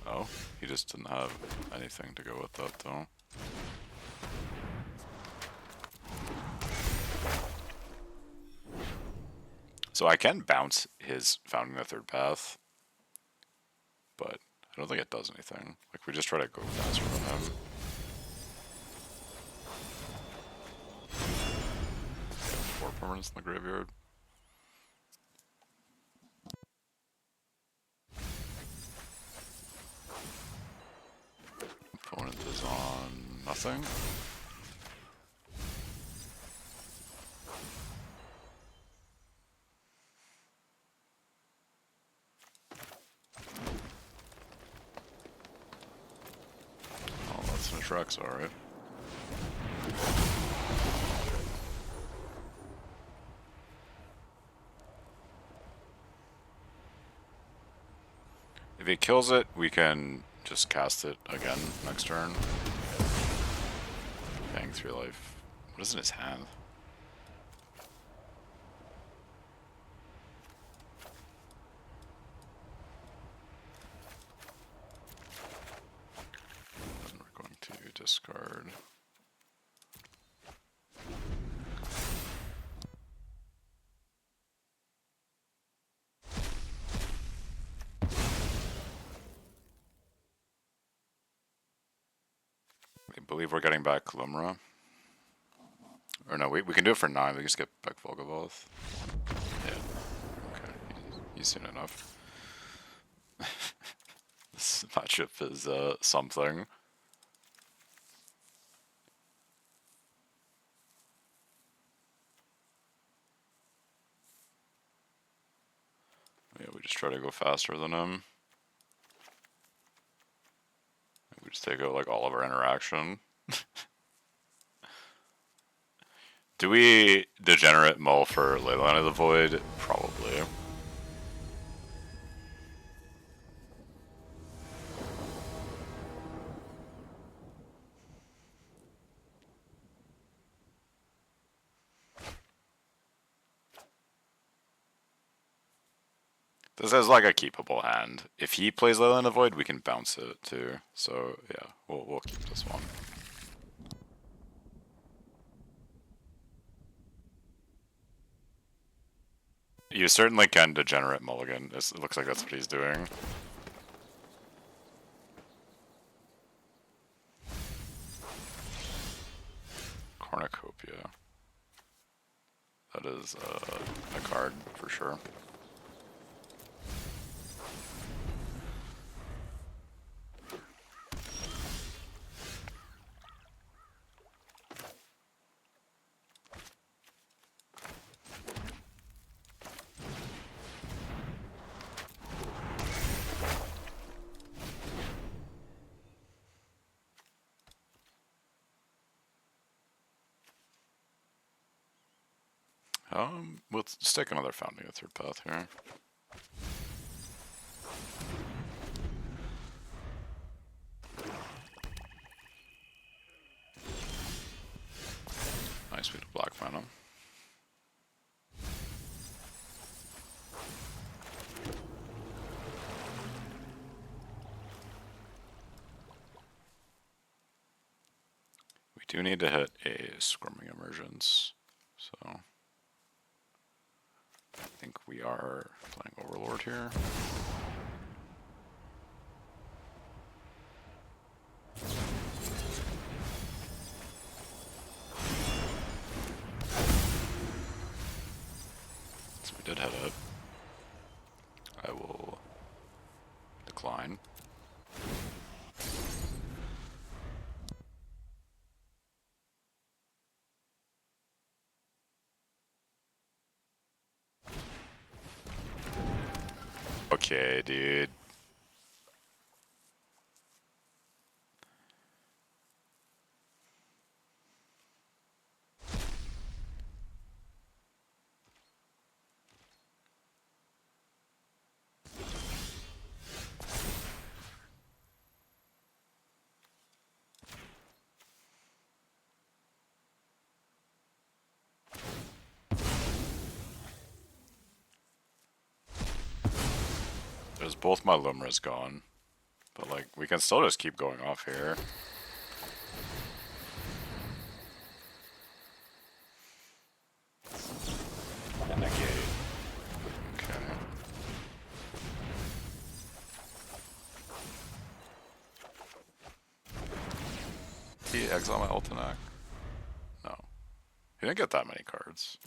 Oh, he just didn't have anything to go with that though. So I can bounce his Founding the Third Path, but I don't think it does anything. Like, we just try to go faster than him. 4 permanents in the graveyard. Opponent is on nothing. Oh, that's an Atrax, alright. If he kills it, we can just cast it again next turn. Paying 3 life. What is in his hand? Then we're going to discard. I believe we're getting back Lumra. Or no, we can do it for 9. We can just get back Volgavoth. Yeah. Okay. He's soon enough. This matchup is something. Yeah, we just try to go faster than him. We just take out like all of our interaction. Do we degenerate mull for Leyline of the Void? Probably. This is like a keepable hand. If he plays Leyline of the Void, we can bounce it too. So yeah, we'll keep this one. You certainly can degenerate mulligan. It looks like that's what he's doing. Cornucopia. That is a card for sure. Let's stick another Founding a Third Path here. Nice, we had a black mana. We do need to hit a Squirming Emergence, so I think we are playing Overlord here. So we did hit it. I will decline. Okay, dude. There's both my Lumras gone, but like we can still just keep going off here. And negate. Okay. He exile my Ultinac? No. He didn't get that many cards.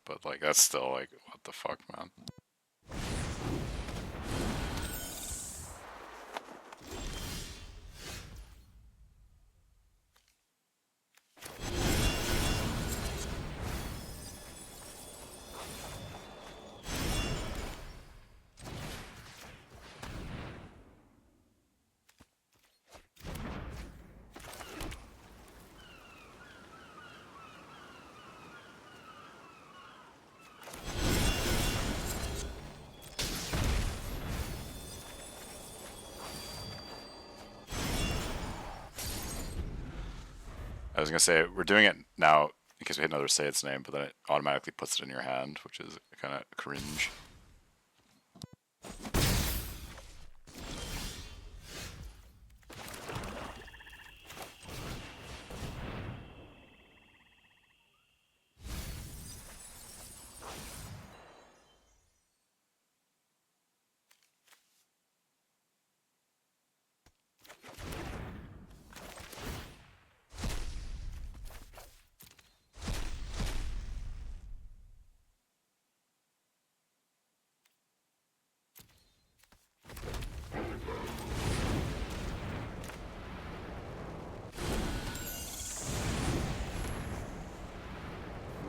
But like that's still like what the fuck, man. I was gonna say we're doing it now in case we hit another say its name, but then it automatically puts it in your hand, which is kind of cringe.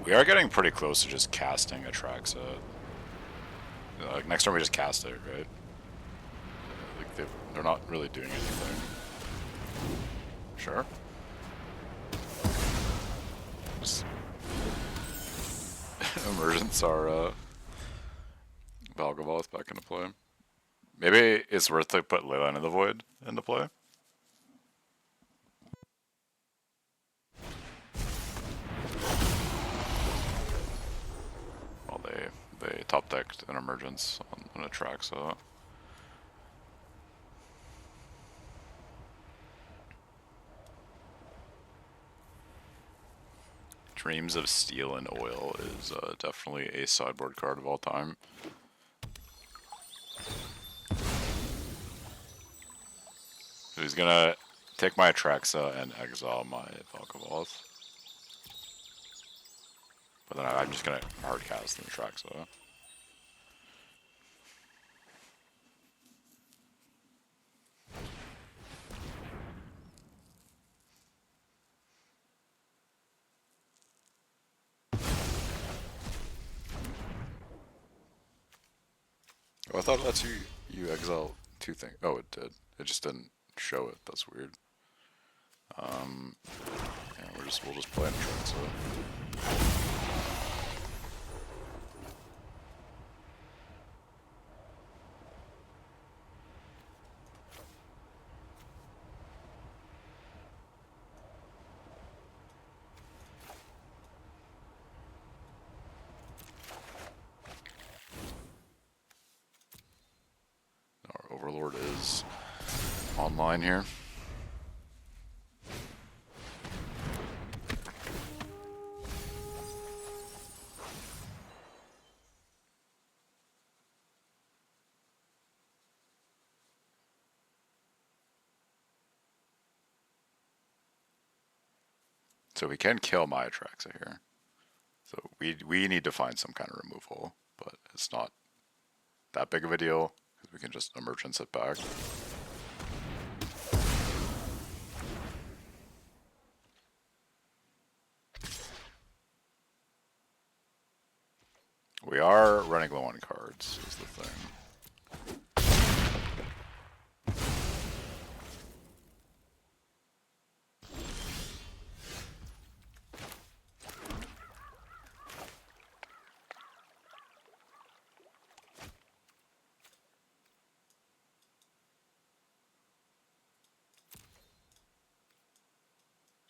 We are getting pretty close to just casting Atraxa. Like next turn we just cast it, right? Like they're not really doing anything. Sure. Just Emergence our Valgavoth back into play. Maybe it's worth to put Leyline of the Void into play. Well, they top decked an Emergence on a track, so. Dreams of Steel and Oil is definitely a sideboard card of all time. So he's gonna take my Atraxa and exile my Valgavoth. But then I'm just gonna hard cast the Atraxa. Oh, I thought it lets you exile 2 things. Oh, it did. It just didn't show it. That's weird. Yeah, we'll just play Emergence. Our Overlord is online here. So we can kill my Atraxa here. So we need to find some kind of removal, but it's not that big of a deal because we can just Emergence it back. We are running low on cards, is the thing.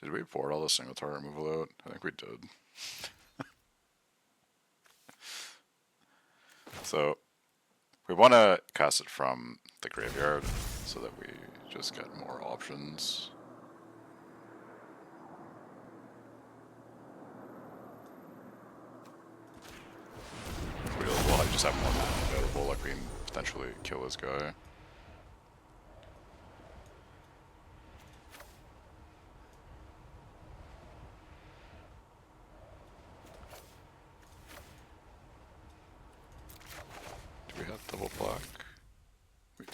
Did we board all the single target removal out? I think we did. So we want to cast it from the graveyard so that we just get more options. We'll just have more mana available, like we can potentially kill this guy. Do we have double black? We do.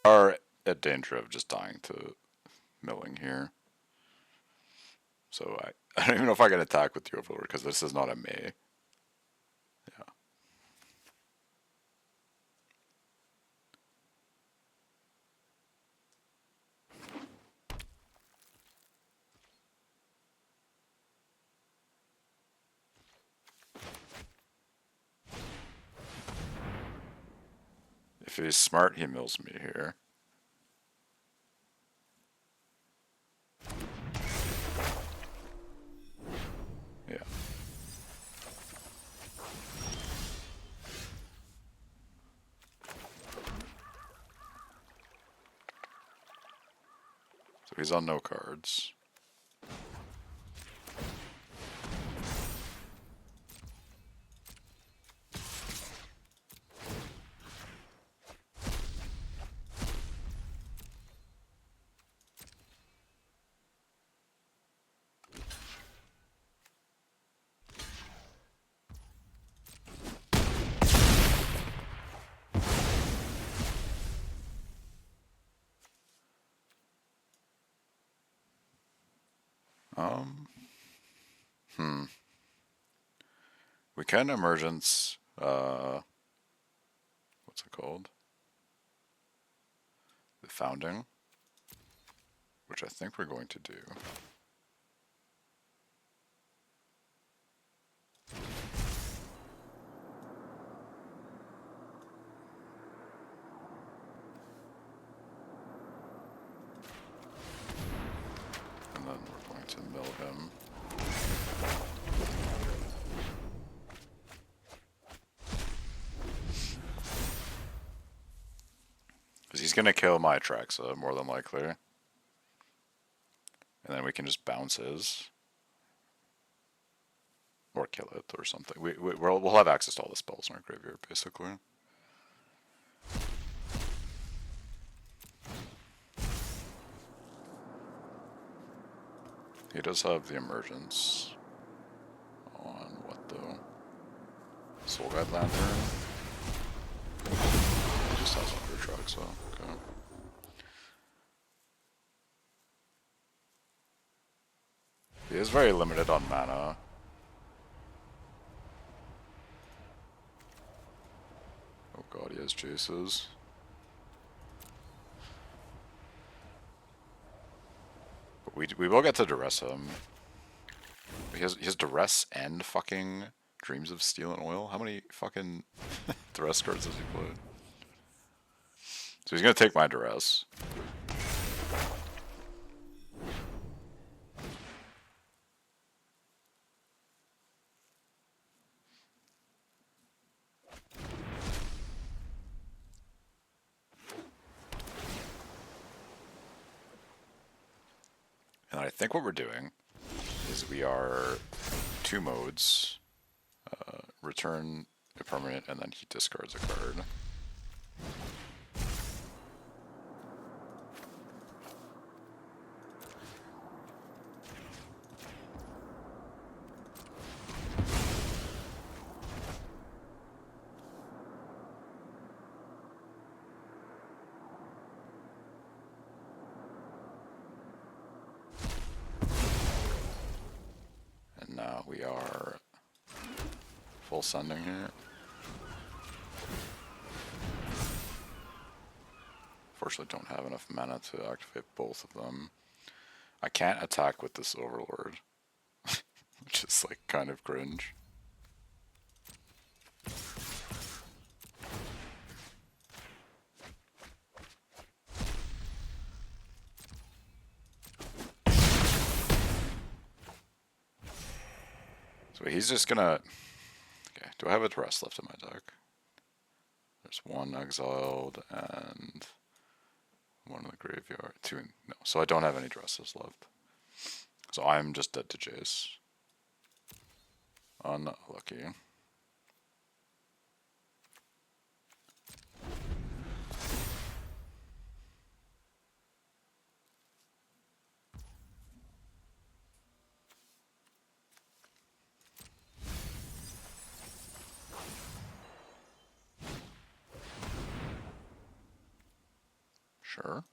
Are at danger of just dying to milling here. So I don't even know if I can attack with the Overlord because this is not a May. Yeah. If he's smart, he mills me here. Yeah. So he's on no cards. We can Emergence, what's it called? The Founding, which I think we're going to do. And then we're going to mill him. Because he's going to kill my Atraxa, more than likely. And then we can just bounce his. Or kill it, or something. We'll have access to all the spells in our graveyard, basically. He does have the Emergence. On what though? Soul Guide Lantern? He just has Under Truck, so okay. He is very limited on mana. Oh god, he has Jaces. But we will get to Duress him. He has Duress and fucking Dreams of Steel and Oil? How many fucking Duress cards does he play? So he's gonna take my Duress. And I think what we're doing is we are 2 modes. Return a permanent and then he discards a card. And now we are full sending here. Fortunately, don't have enough mana to activate both of them. I can't attack with this Overlord, which is like kind of cringe. So he's just gonna... Okay, do I have a Duress left in my deck? There's 1 exiled and 1 in the graveyard. 2 in... No, so I don't have any Duresses left. So I'm just dead to Jace. Unlucky. Sure.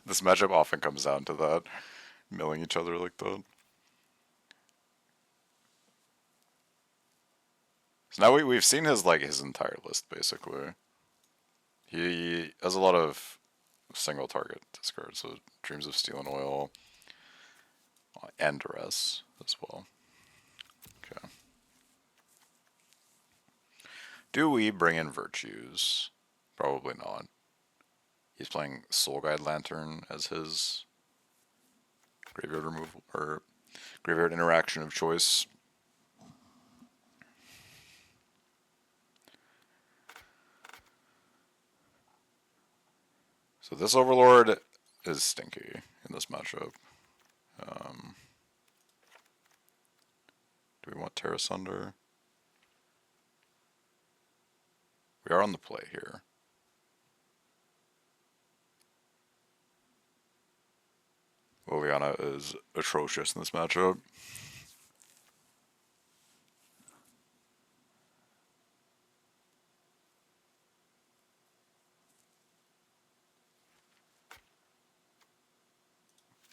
This matchup often comes down to that, milling each other like that. So now we've seen his entire list basically. He has a lot of single target discards, so Dreams of Steel and Oil, and Duress as well. Okay. Do we bring in Virtues? Probably not. He's playing Soul Guide Lantern as his graveyard removal or graveyard interaction of choice. So this Overlord is stinky in this matchup. Do we want Terra Sunder? We are on the play here. Liliana is atrocious in this matchup.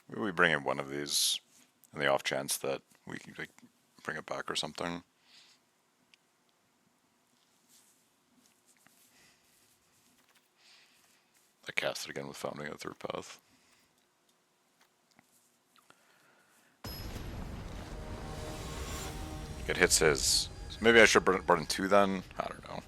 Maybe we bring in one of these in the off chance that we can like, bring it back or something. I cast it again with Founding a Third Path. It hits his... So maybe I should burn 2 then? I don't know.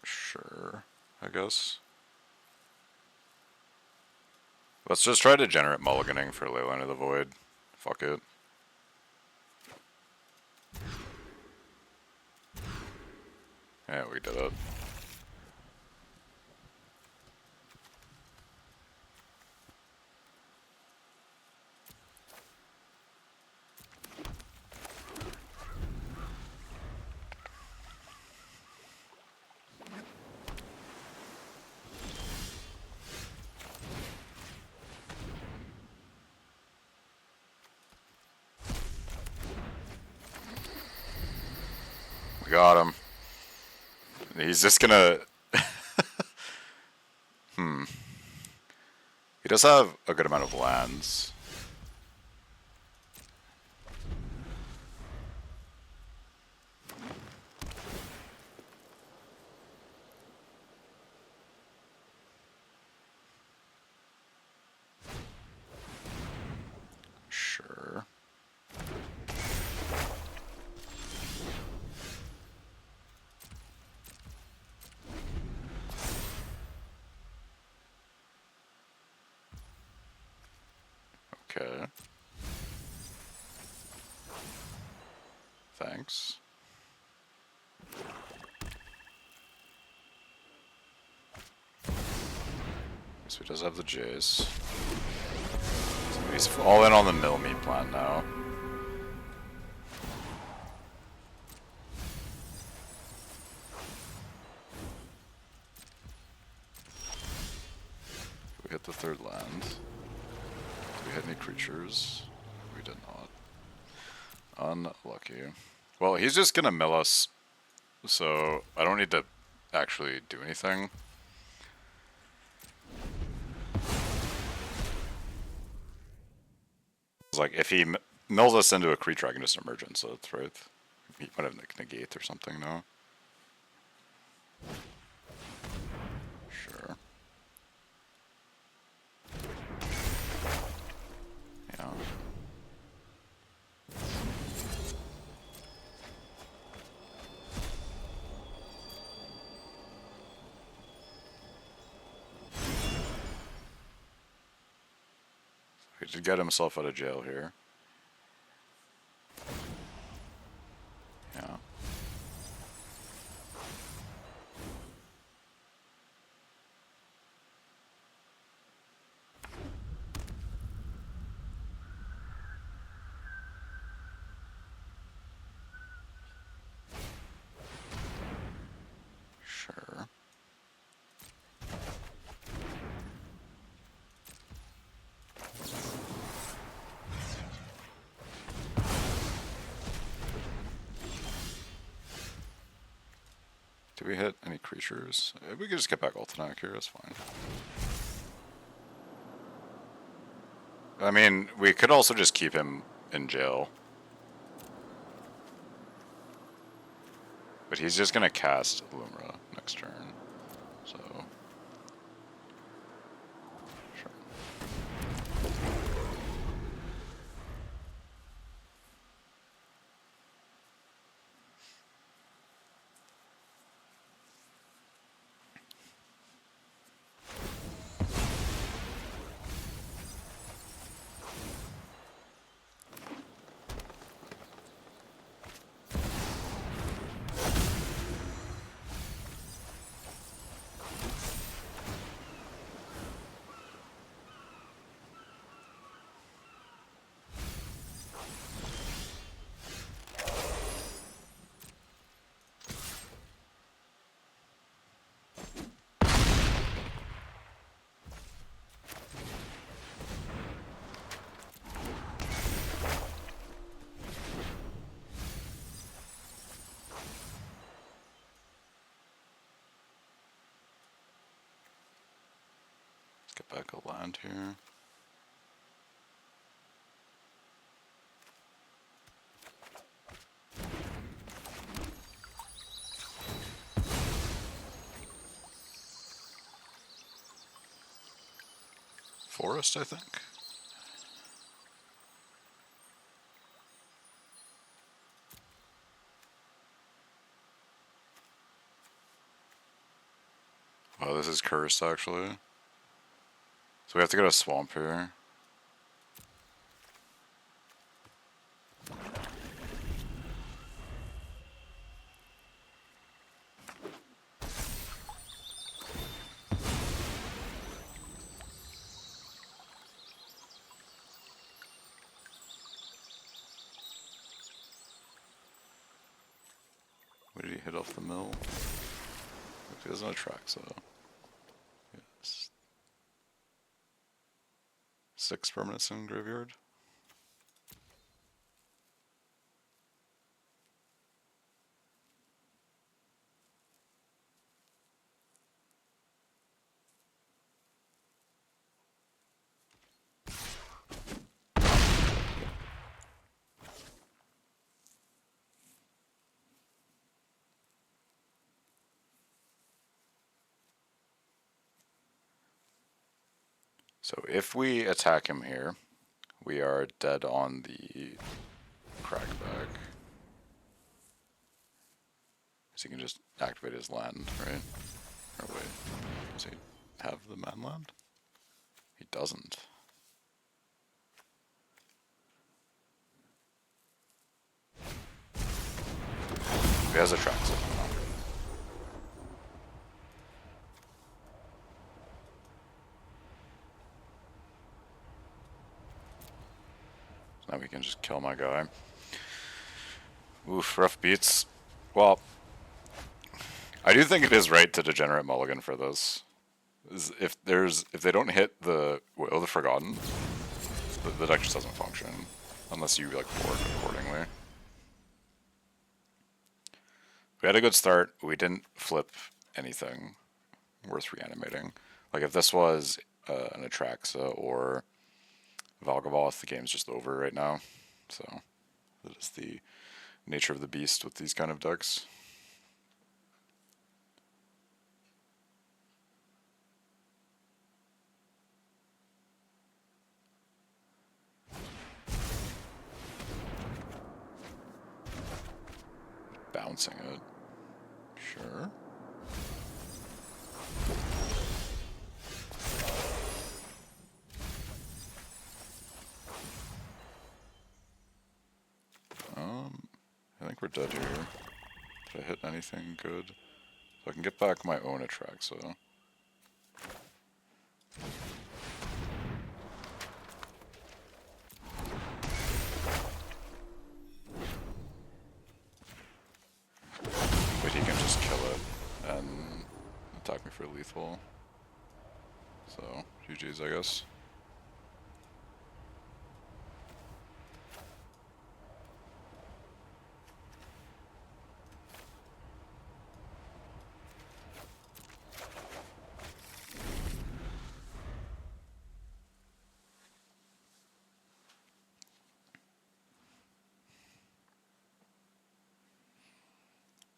Sure, I guess. Let's just try Degenerate Mulliganing for Leyline of the Void. Fuck it. Yeah, we did it. We got him. He's just gonna... He does have a good amount of lands. Sure. Okay. Thanks. So he does have the Jace. So he's all in on the mill meat plant now. We hit the third land. Did we hit any creatures? We did not. Unlucky. Well, he's just gonna mill us, so I don't need to actually do anything. It's like, if he mills us into a creature, I can just Emergence, so that's right. He might have negate or something, no? Sure. Yeah. He did get himself out of jail here. Yeah. Sure. Do we hit any creatures? We could just get back Ultinac here, that's fine. I mean, we could also just keep him in jail. But he's just gonna cast Lumra next turn, so... Sure. Get back a land here. Forest, I think. Oh, this is cursed, actually. So we have to go to swamp here. What did he hit off the mill? He doesn't attract, so. Yes. 6 permanents in graveyard. So if we attack him here, we are dead on the crackback. So he can just activate his land, right? Or wait, does he have the man land? He doesn't. He has attracts it. So now we can just kill my guy. Oof, rough beats. Well, I do think it is right to degenerate mulligan for this. If they don't hit the Will of the Forgotten, the deck just doesn't function unless you like board accordingly. We had a good start. We didn't flip anything worth reanimating. Like if this was an Atraxa or Valgavoth, the game's just over right now. So that is the nature of the beast with these kind of decks. Bouncing it. Sure. I think we're dead here. Did I hit anything good? So I can get back my own Atraxa. But he can just kill it and attack me for lethal. So, GG's, I guess.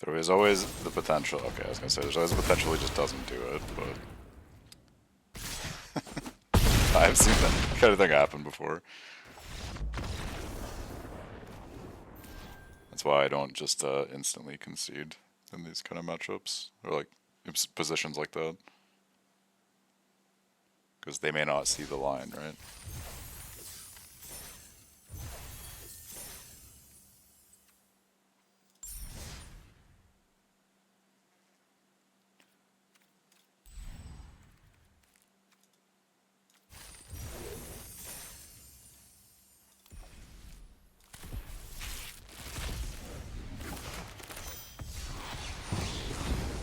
There is always the potential. Okay, I was gonna say there's always the potential he just doesn't do it, but I've seen that kind of thing happen before. That's why I don't just instantly concede in these kind of matchups or like positions like that, because they may not see the line, right?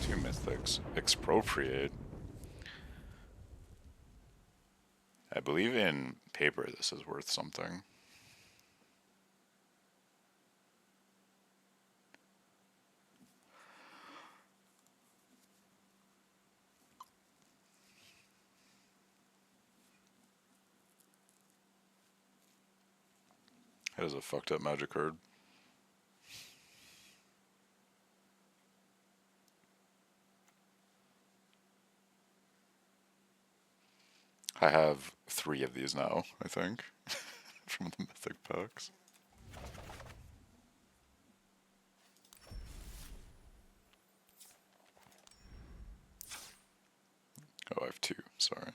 Two Mythics. Expropriate. I believe in paper this is worth something. That is a fucked up magic card. I have 3 of these now, I think, from the Mythic packs. Oh, I have 2, sorry.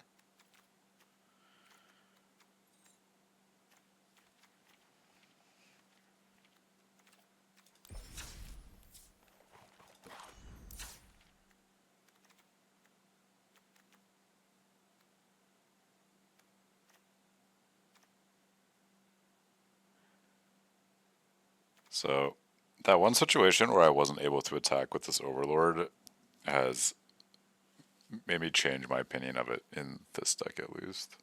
So, That one situation where I wasn't able to attack with this Overlord has made me change my opinion of it in this deck at least.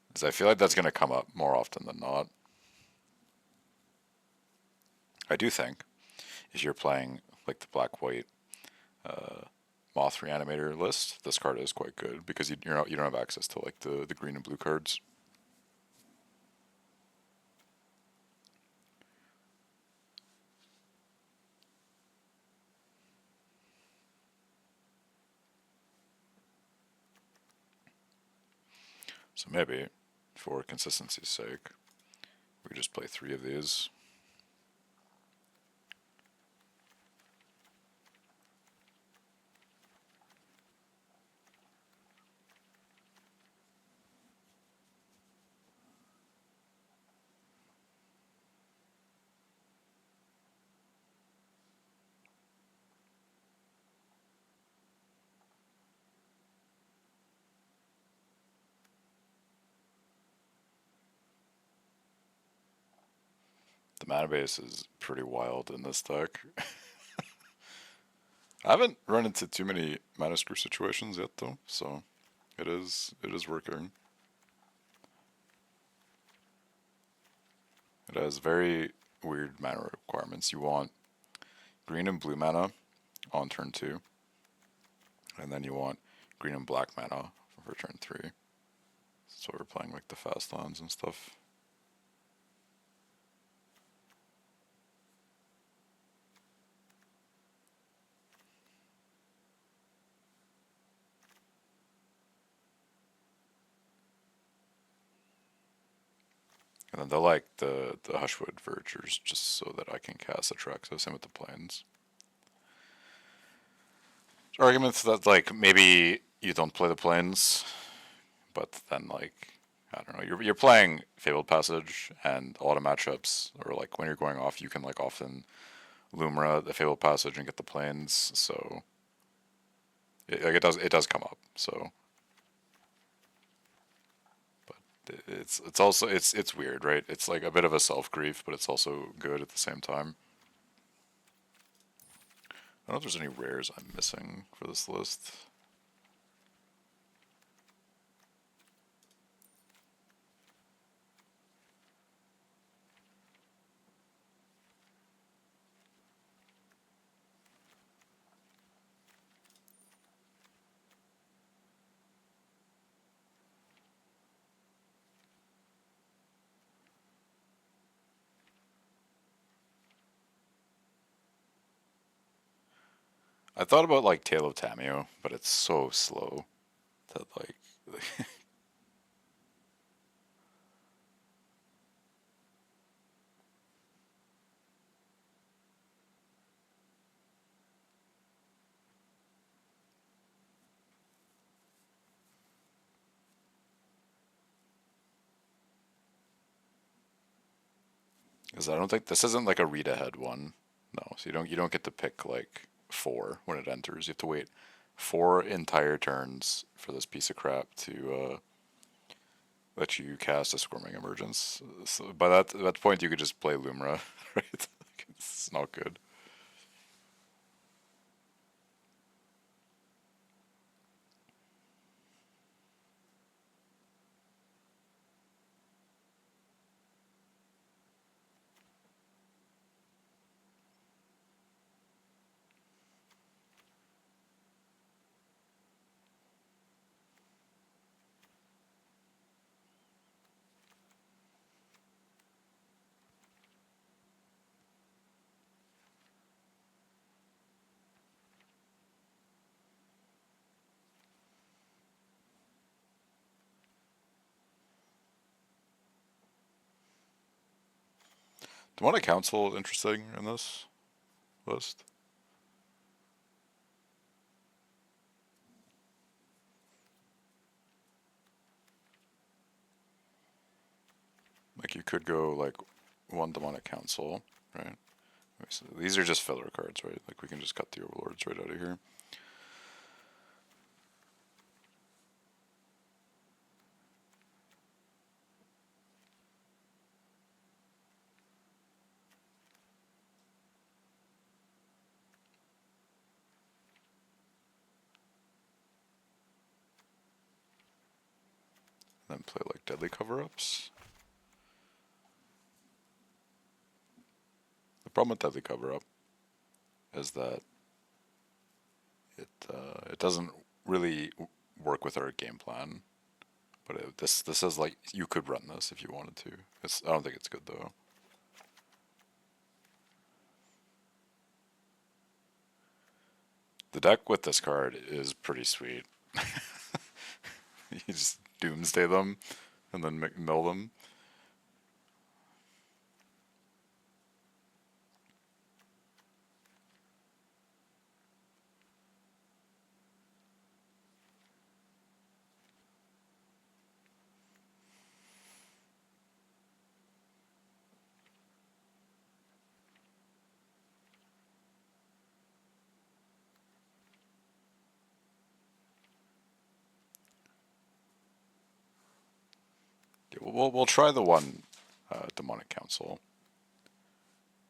Because I feel like that's going to come up more often than not. I do think if you're playing like the black-white Moth Reanimator list, this card is quite good because you don't have access to like the green and blue cards. So maybe, for consistency's sake, we just play 3 of these. The mana base is pretty wild in this deck. I haven't run into too many mana screw situations yet though, so it is working. It has very weird mana requirements. You want green and blue mana on turn 2, and then you want green and black mana for turn 3. So we're playing like the fast lands and stuff. And then they'll like the Hushwood Vergers just so that I can cast Atraxa, same with the Plains. Arguments that like maybe you don't play the Plains, but then like I don't know, you're playing Fabled Passage, and a lot of matchups, or like when you're going off, you can like often Lumra the Fabled Passage and get the Plains. So like it does come up. So, but it's also it's weird, right? It's like a bit of a self grief, but it's also good at the same time. I don't know if there's any rares I'm missing for this list. I thought about like Tale of Tamio, but it's so slow that like because I don't think this isn't like a read ahead one. No, so you don't get to pick like 4 when it enters. You have to wait 4 entire turns for this piece of crap to let you cast a Squirming Emergence. So by that point, you could just play Lumra, right? It's not good. Demonic Council interesting in this list. Like you could go like 1 Demonic Council, right? So these are just filler cards, right? Like we can just cut the Overlords right out of here. and then play like deadly cover-ups. The problem with deadly cover-up is that it doesn't really work with our game plan. But this is like, you could run this if you wanted to. I don't think it's good though. The deck with this card is pretty sweet. You just doomsday them and then mill them. We'll try the one Demonic Council.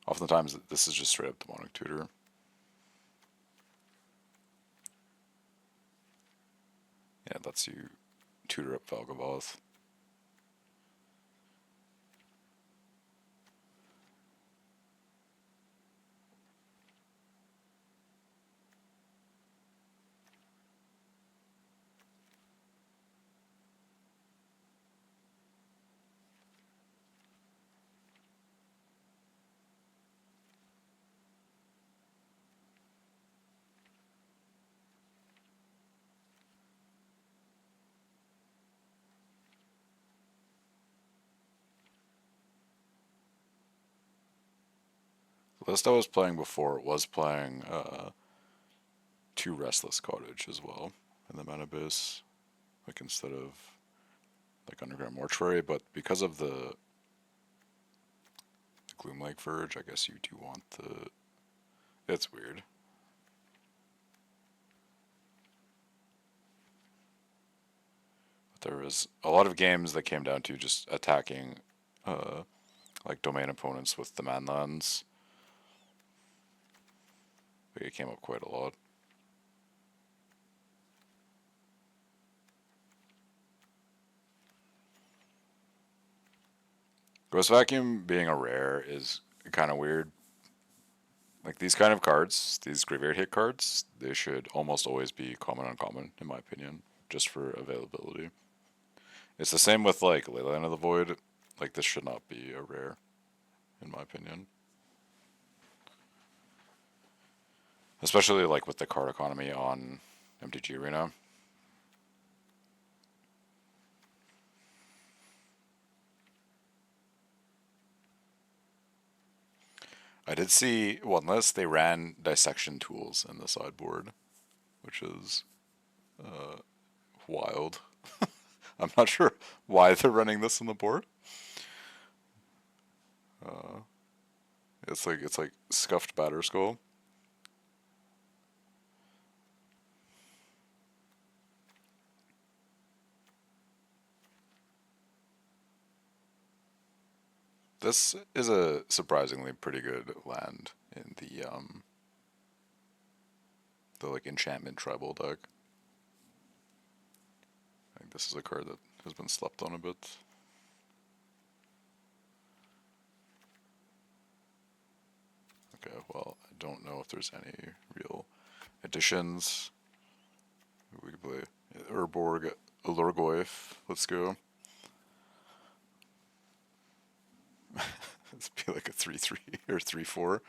Oftentimes this is just straight up Demonic Tutor. Yeah, it lets you tutor up Valgavoth. The list I was playing before was playing 2 Restless Cottage as well in the mana base, like instead of like Underground Mortuary, but because of the Gloomlake Verge, I guess you do want the... It's weird. But there was a lot of games that came down to just attacking like domain opponents with the manlands. But it came up quite a lot. Ghost Vacuum being a rare is kind of weird. Like these kind of cards, these graveyard hit cards, they should almost always be common uncommon, in my opinion, just for availability. It's the same with like Leyline of the Void. Like this should not be a rare, in my opinion. Especially like with the card economy on MTG Arena. I did see one list, they ran dissection tools in the sideboard, which is wild. I'm not sure why they're running this on the board. It's like scuffed batter skull. This is a surprisingly pretty good land in the like enchantment tribal deck. I think this is a card that has been slept on a bit. Okay, well, I don't know if there's any real additions. We can play Urborg Lorgoyf. Let's go. Let's be like a 3-3 or 3-4.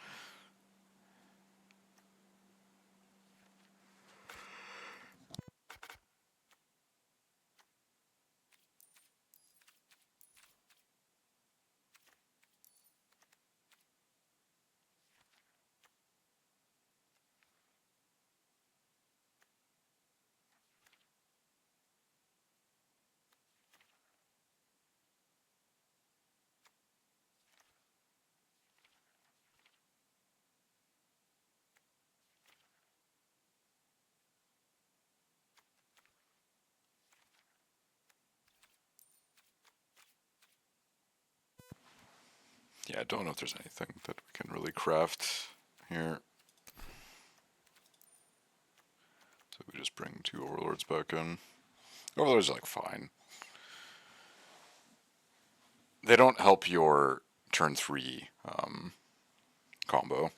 Yeah, I don't know if there's anything that we can really craft here. So we just bring 2 Overlords back in. Overlords are like fine. they don't help your turn 3 combo.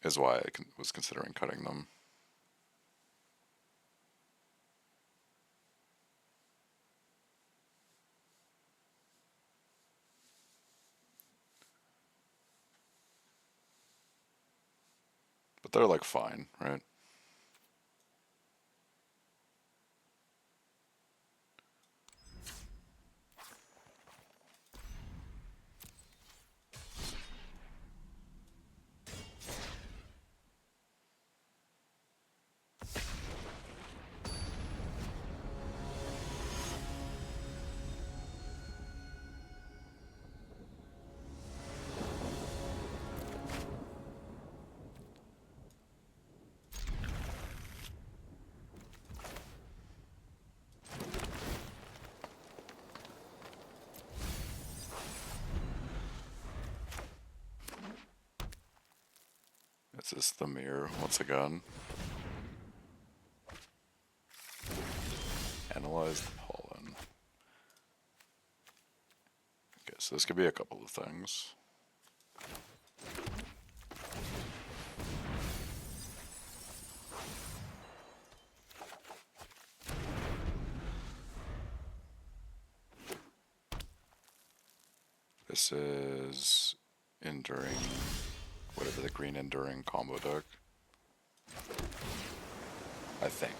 Is why I was considering cutting them. But they're like fine, right? Is this the mirror once again? Analyze the pollen. Okay, so this could be a couple of things. This is Enduring, whatever the green Enduring combo deck. I think.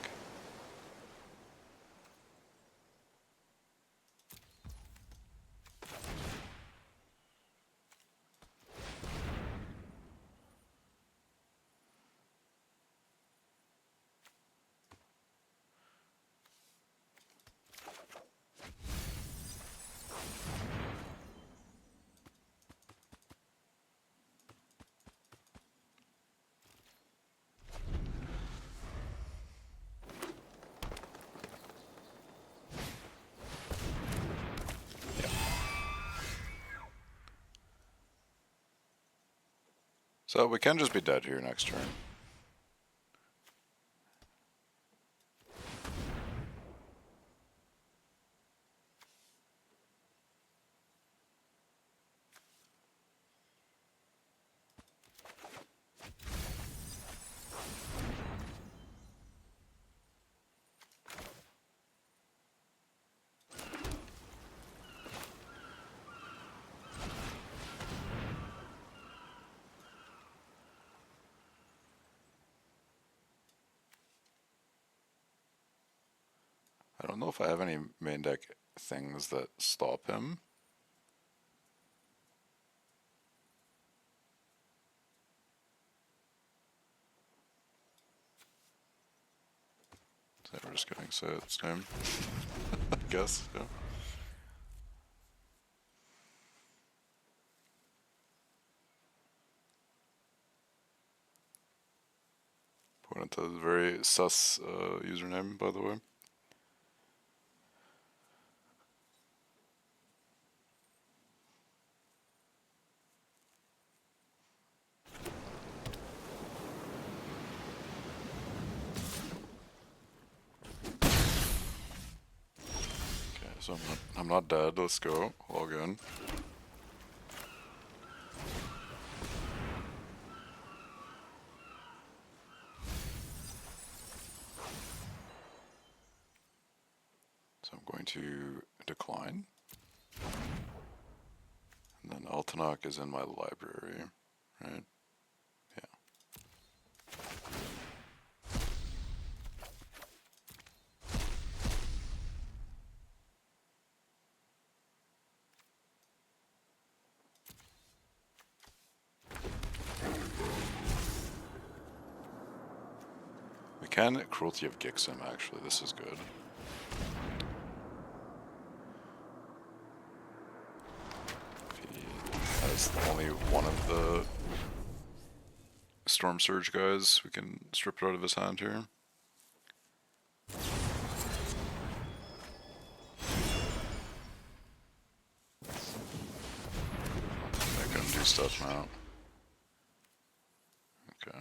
So we can just be dead here next turn. I don't know if I have any main deck things that stop him. So we're just getting set this time. I guess, yeah. Point to the very sus username, by the way. So I'm not dead. Let's go. Log in. So I'm going to decline. And then Altanok is in my library, right? Yeah. We can Cruelty of Gixham, actually. This is good. If he has only one of the Storm Surge guys, we can strip it out of his hand here. I can do stuff now. Okay.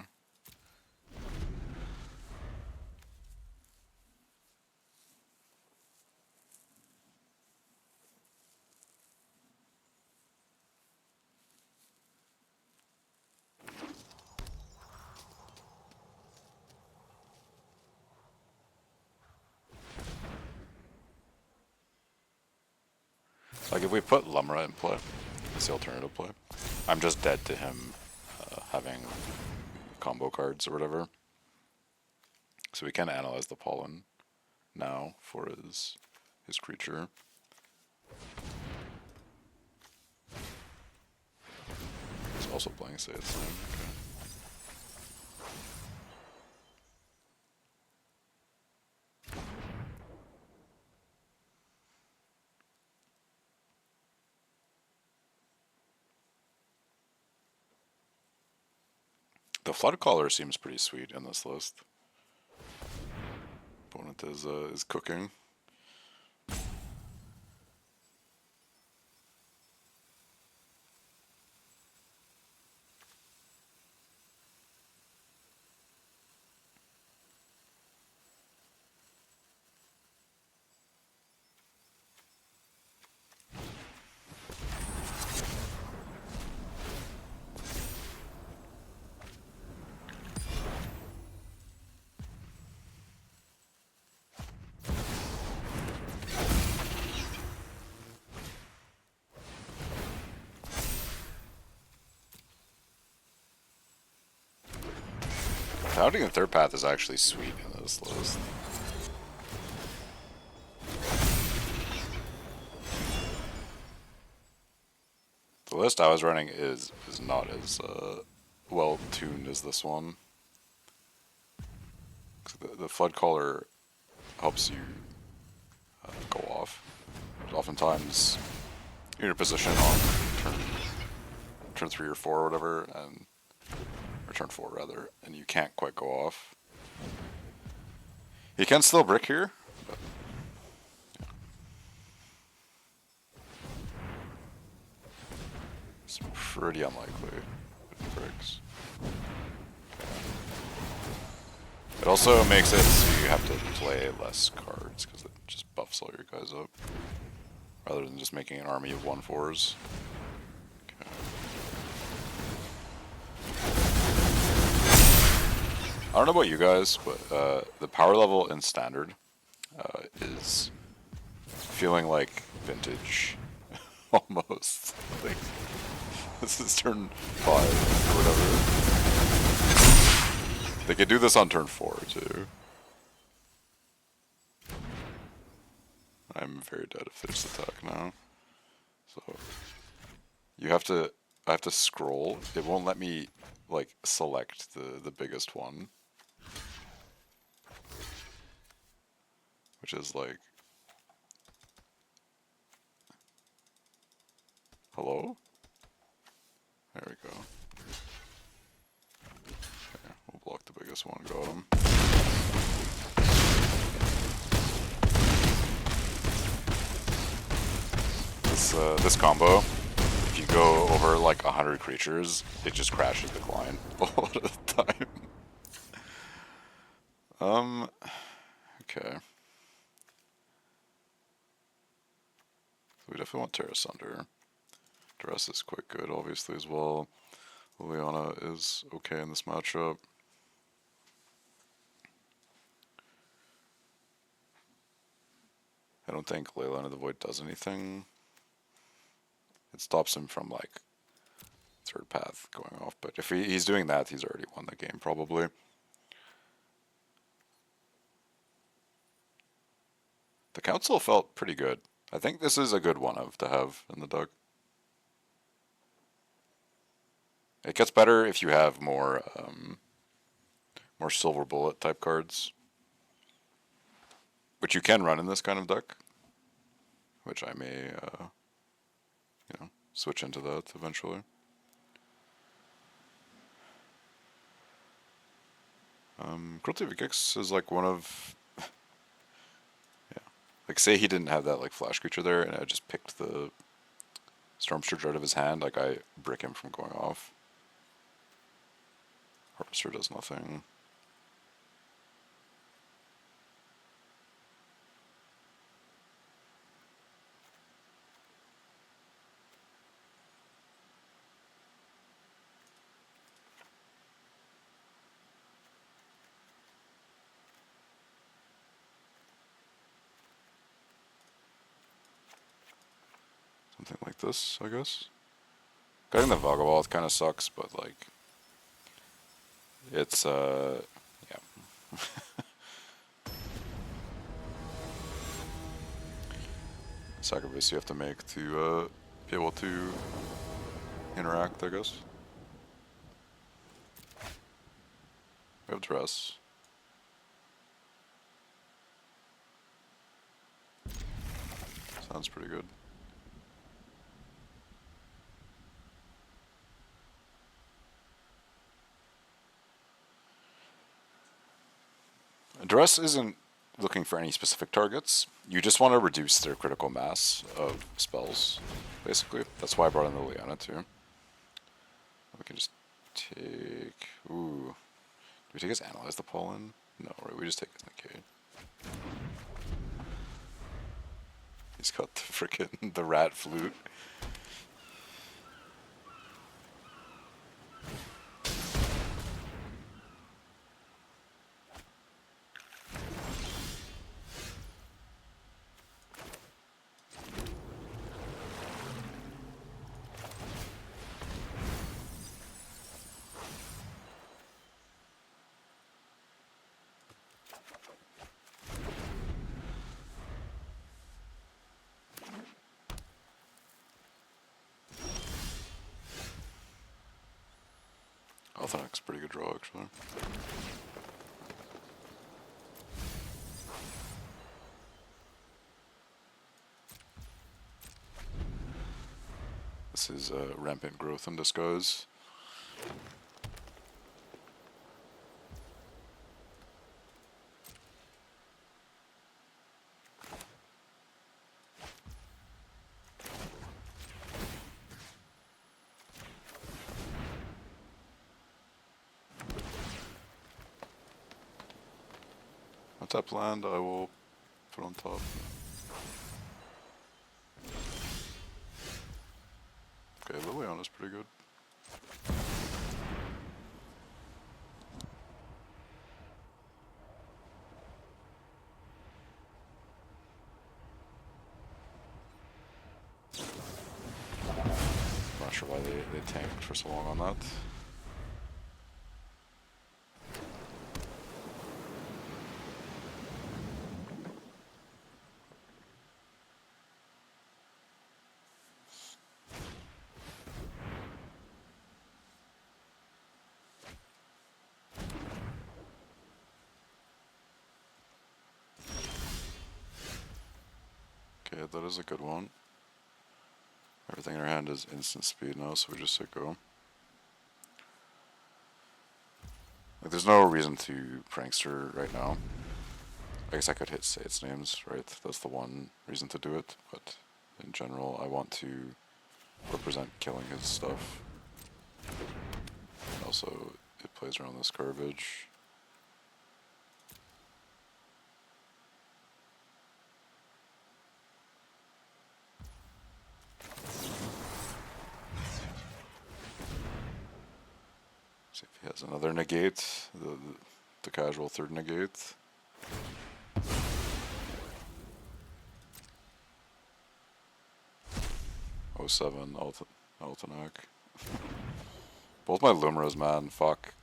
Like if we put Lumra in play, it's the alternative play. I'm just dead to him having combo cards or whatever. So we can analyze the pollen now for his creature. He's also playing Say It's Time. Okay. The Flood Caller seems pretty sweet in this list. Opponent is cooking. Touting the third path is actually sweet in this list. The list I was running is not as well tuned as this one. The Flood Caller helps you go off. But oftentimes you're in a position on turn 3 or 4 or whatever, and or turn 4 rather, and you can't quite go off. You can still brick here, but yeah. It's pretty unlikely it bricks. It also makes it so you have to play less cards because it just buffs all your guys up, rather than just making an army of 1/4s. Okay. I don't know about you guys, but the power level in Standard is feeling like vintage, almost. Like, this is turn 5 or whatever. They could do this on turn 4 too. I'm very dead at fixed attack now. So you have to I have to scroll. It won't let me like select the biggest one. Which is like, hello? There we go. Okay, we'll block the biggest one, got him. This combo, if you go over like 100 creatures, it just crashes the client a lot of the time. Okay. So we definitely want Terra Sunder. Dress is quite good, obviously, as well. Liliana is okay in this matchup. I don't think Leyline of the Void does anything. It stops him from, like, third path going off. But if he's doing that, he's already won the game, probably. The Council felt pretty good. I think this is a good one to have in the deck. It gets better if you have more Silver Bullet type cards, which you can run in this kind of deck, which I may, switch into that eventually. Cruelty Vix is like one of, yeah, like say he didn't have that like flash creature there, and I just picked the Storm Surge out of his hand, like I brick him from going off. Harvester does nothing. something like this, I guess. Getting the Vagabond kind of sucks, but like, it's yeah. Sacrifice you have to make to be able to interact, I guess. We have dress. Sounds pretty good. Dress isn't looking for any specific targets. You just want to reduce their critical mass of spells, basically. That's why I brought in the Liana too. We can just take... Ooh. Do we take his Analyze the Pollen? No, right, we just take his Negate. He's got the frickin' the rat flute. Althought's pretty good draw, actually. This is rampant growth in disguise. Tap land, I will put on top. Okay, Liliana's pretty good. Not sure why they tanked for so long on that. Okay, that is a good one. Everything in our hand is instant speed now, so we just hit go. Like, there's no reason to prankster right now. I guess I could hit say its names, right? That's the one reason to do it, but in general, I want to represent killing his stuff. Also, it plays around this garbage. See if he has another negate, the casual third negate. Oh 07 Altanak. Both my Lumeras, man, fuck.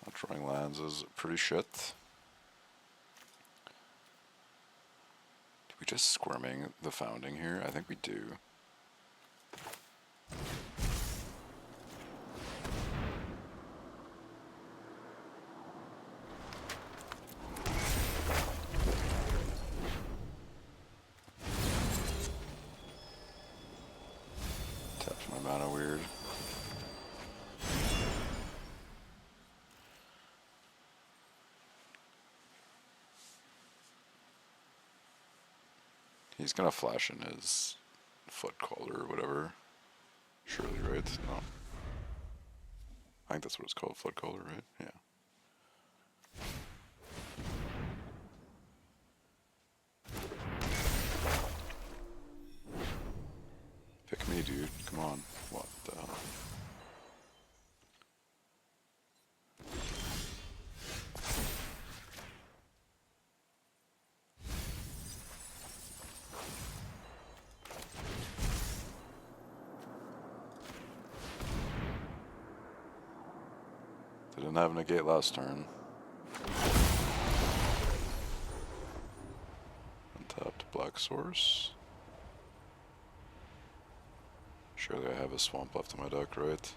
Not drawing lands is pretty shit. Do we just Squirming the Founding here? I think we do. Taps my mana weird. He's gonna flash in his foot collar or whatever. Surely, right? No. I think that's what it's called, foot collar, right? Yeah. didn't have negate last turn. Untapped black source. Surely I have a swamp left in my deck, right?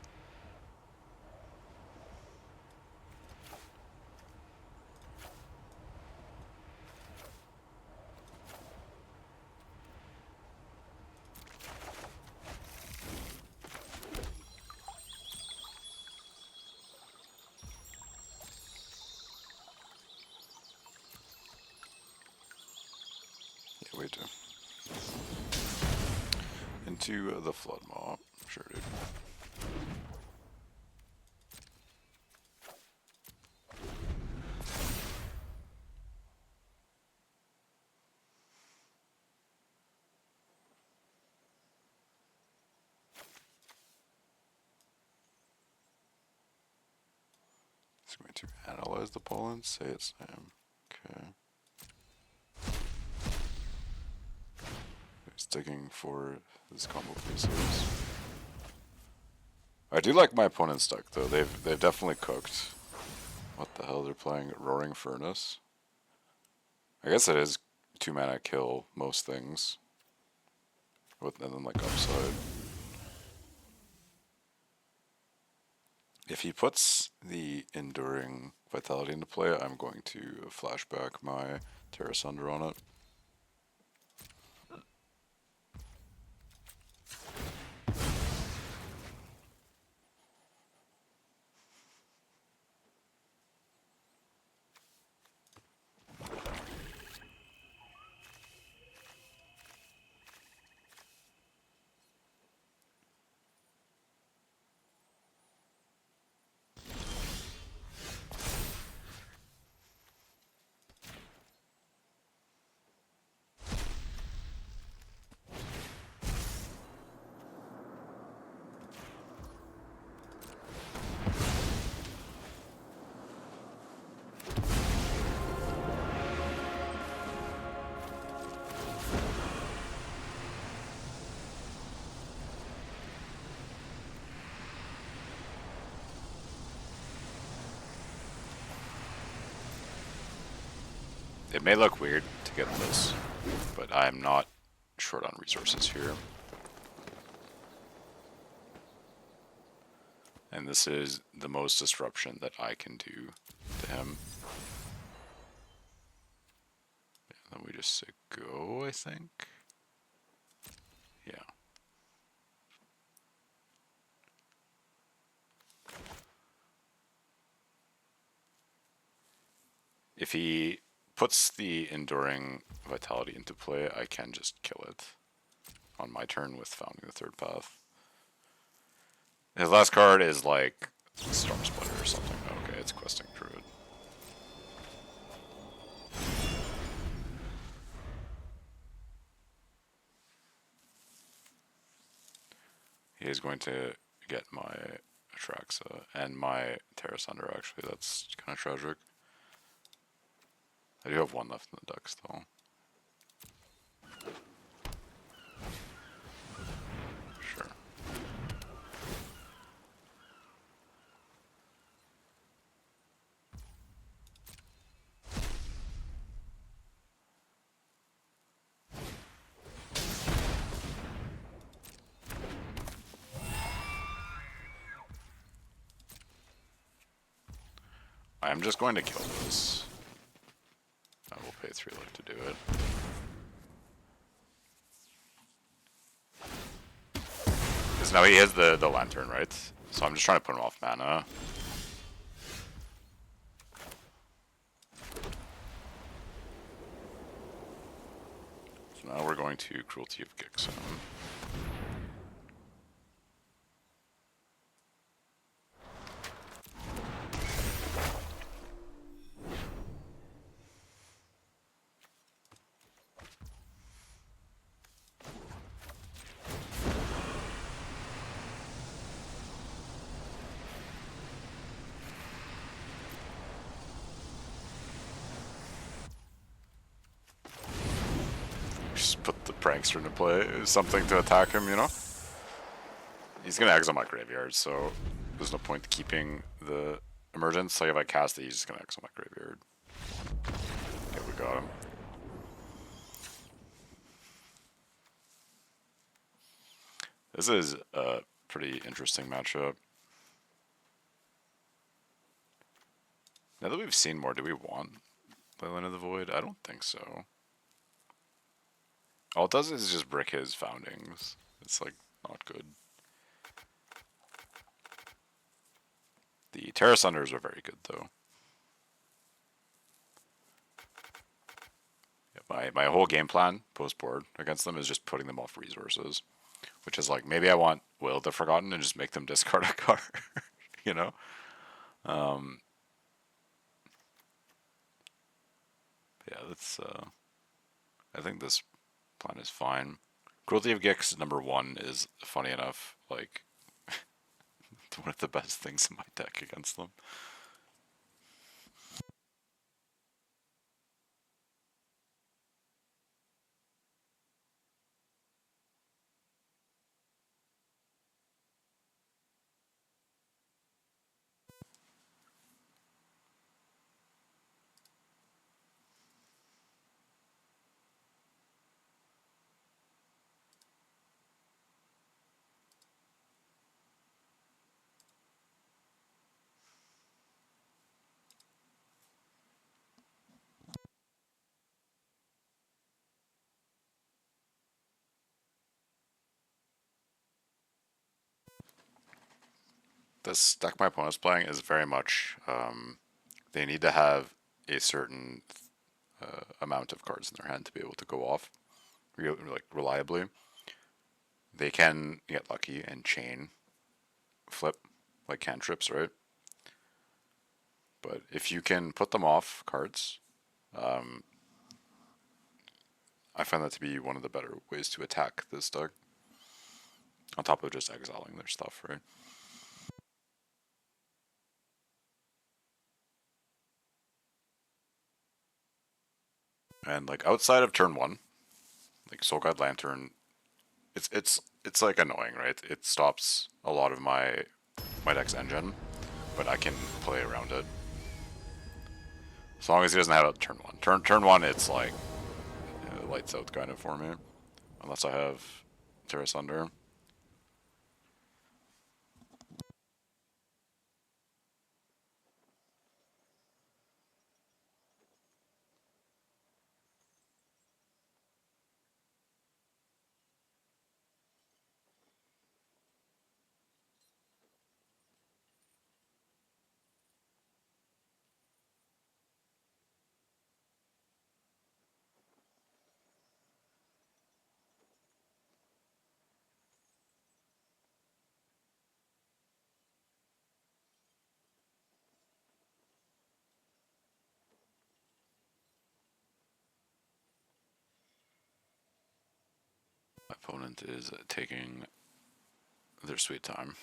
Yeah, we do. Into the flood mob. Sure, dude. He's going to analyze the pollen, say it's him. Okay. He's digging for his combo pieces. I do like my opponent's deck though. They've definitely cooked. What the hell? They're playing Roaring Furnace. I guess it is 2-mana kill most things. With and then like upside. If he puts the Enduring Vitality into play, I'm going to flashback my Terra Sunder on it. It may look weird to get this, but I'm not short on resources here. And this is the most disruption that I can do to him. And then we just say go, I think. Yeah. If he puts the Enduring Vitality into play, I can just kill it on my turn with Founding the Third Path. His last card is like Storm Splitter or something. Okay, it's Questing Druid. He is going to get my Atraxa and my Terra Sunder, actually. That's kind of tragic. I do have one left in the deck still. Sure. I'm just going to kill this. I will pay 3 life to do it. Because now he has the Lantern, right? So I'm just trying to put him off mana. So now we're going to Cruelty of Gixon. Just put the Prankster into play, something to attack him, you know? He's gonna exile my graveyard, so there's no point keeping the Emergence, like if I cast it, he's just gonna X on my graveyard. Okay, we got him. This is a pretty interesting matchup. Now that we've seen more, do we want Leyline of the Void? I don't think so. All it does is just brick his foundings. It's like not good. The Terra Sunders are very good though. Yeah, my whole game plan post board against them is just putting them off resources, which is like maybe I want Will the Forgotten and just make them discard a card, you know. Yeah, that's. I think this plan is fine. Cruelty of Gix #1 is funny enough. Like, it's one of the best things in my deck against them. This deck my opponent's playing is very much. They need to have a certain amount of cards in their hand to be able to go off, like reliably. They can get lucky and chain flip like cantrips, right? But if you can put them off cards, I find that to be one of the better ways to attack this deck. On top of just exiling their stuff, right? And like outside of turn one, like Soul Guide Lantern, it's like annoying, right? It stops a lot of my deck's engine, but I can play around it. As long as he doesn't have it turn one. Turn one, it's like lights out kind of for me, unless I have Terra Sunder. My opponent is taking their sweet time.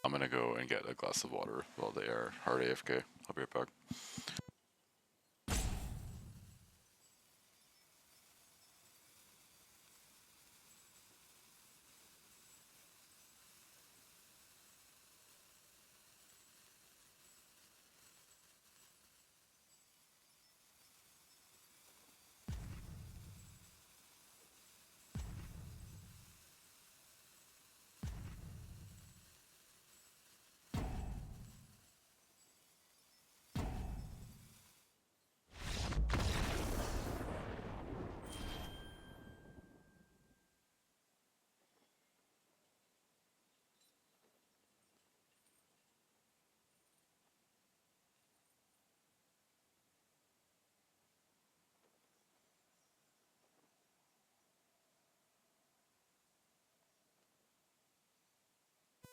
I'm gonna go and get a glass of water while they are hard AFK. I'll be right back.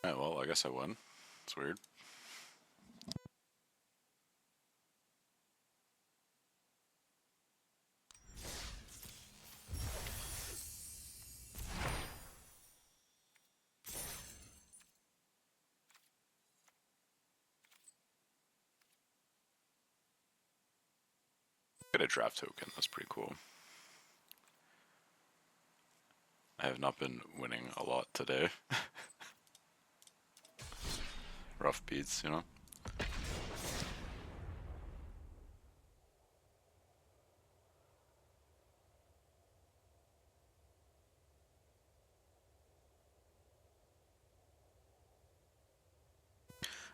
Alright, well, I guess I won. It's weird. get a draft token. That's pretty cool. I have not been winning a lot today. Rough beats, you know?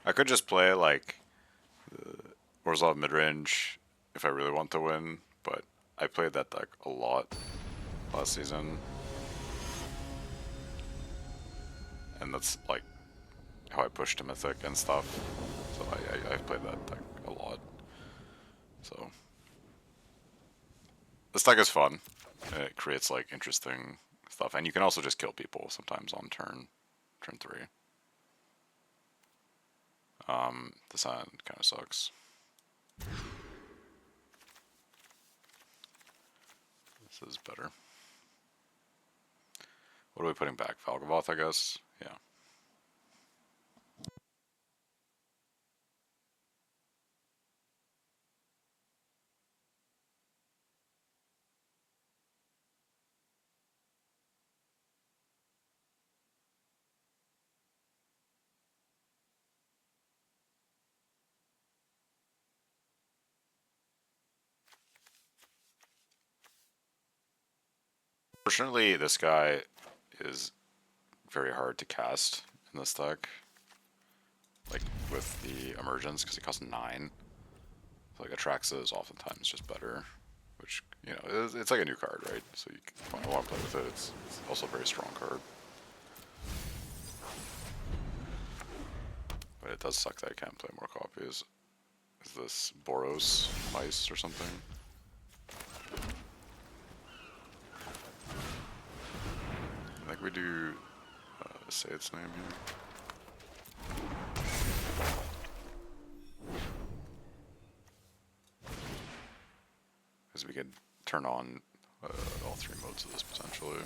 I could just play like Orzhov midrange if I really want to win, but I played that deck a lot last season. And that's like how I pushed to Mythic and stuff. So I've played that deck a lot. So this deck is fun. It creates like interesting stuff, and you can also just kill people sometimes on turn 3. The sound kind of sucks. This is better. What are we putting back? Valgavoth, I guess? Yeah. Fortunately, this guy is very hard to cast in this deck. Like, with the Emergence, because it costs 9. So, like, Atraxa is oftentimes just better. Which, you know, it's like a new card, right? So you can, want to play with it. It's also a very strong card. But it does suck that I can't play more copies. Is this Boros Mice or something? I think we do say its name here. Because we could turn on all 3 modes of this potentially.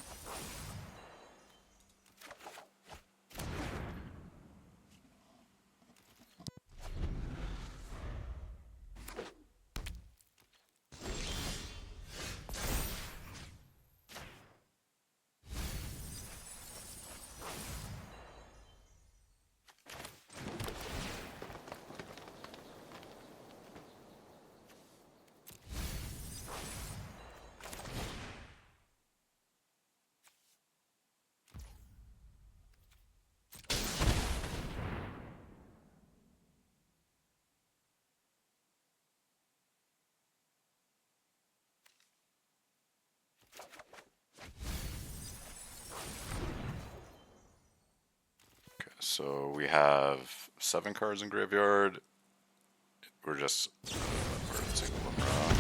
So we have 7 cards in graveyard. We're just we're taking them around.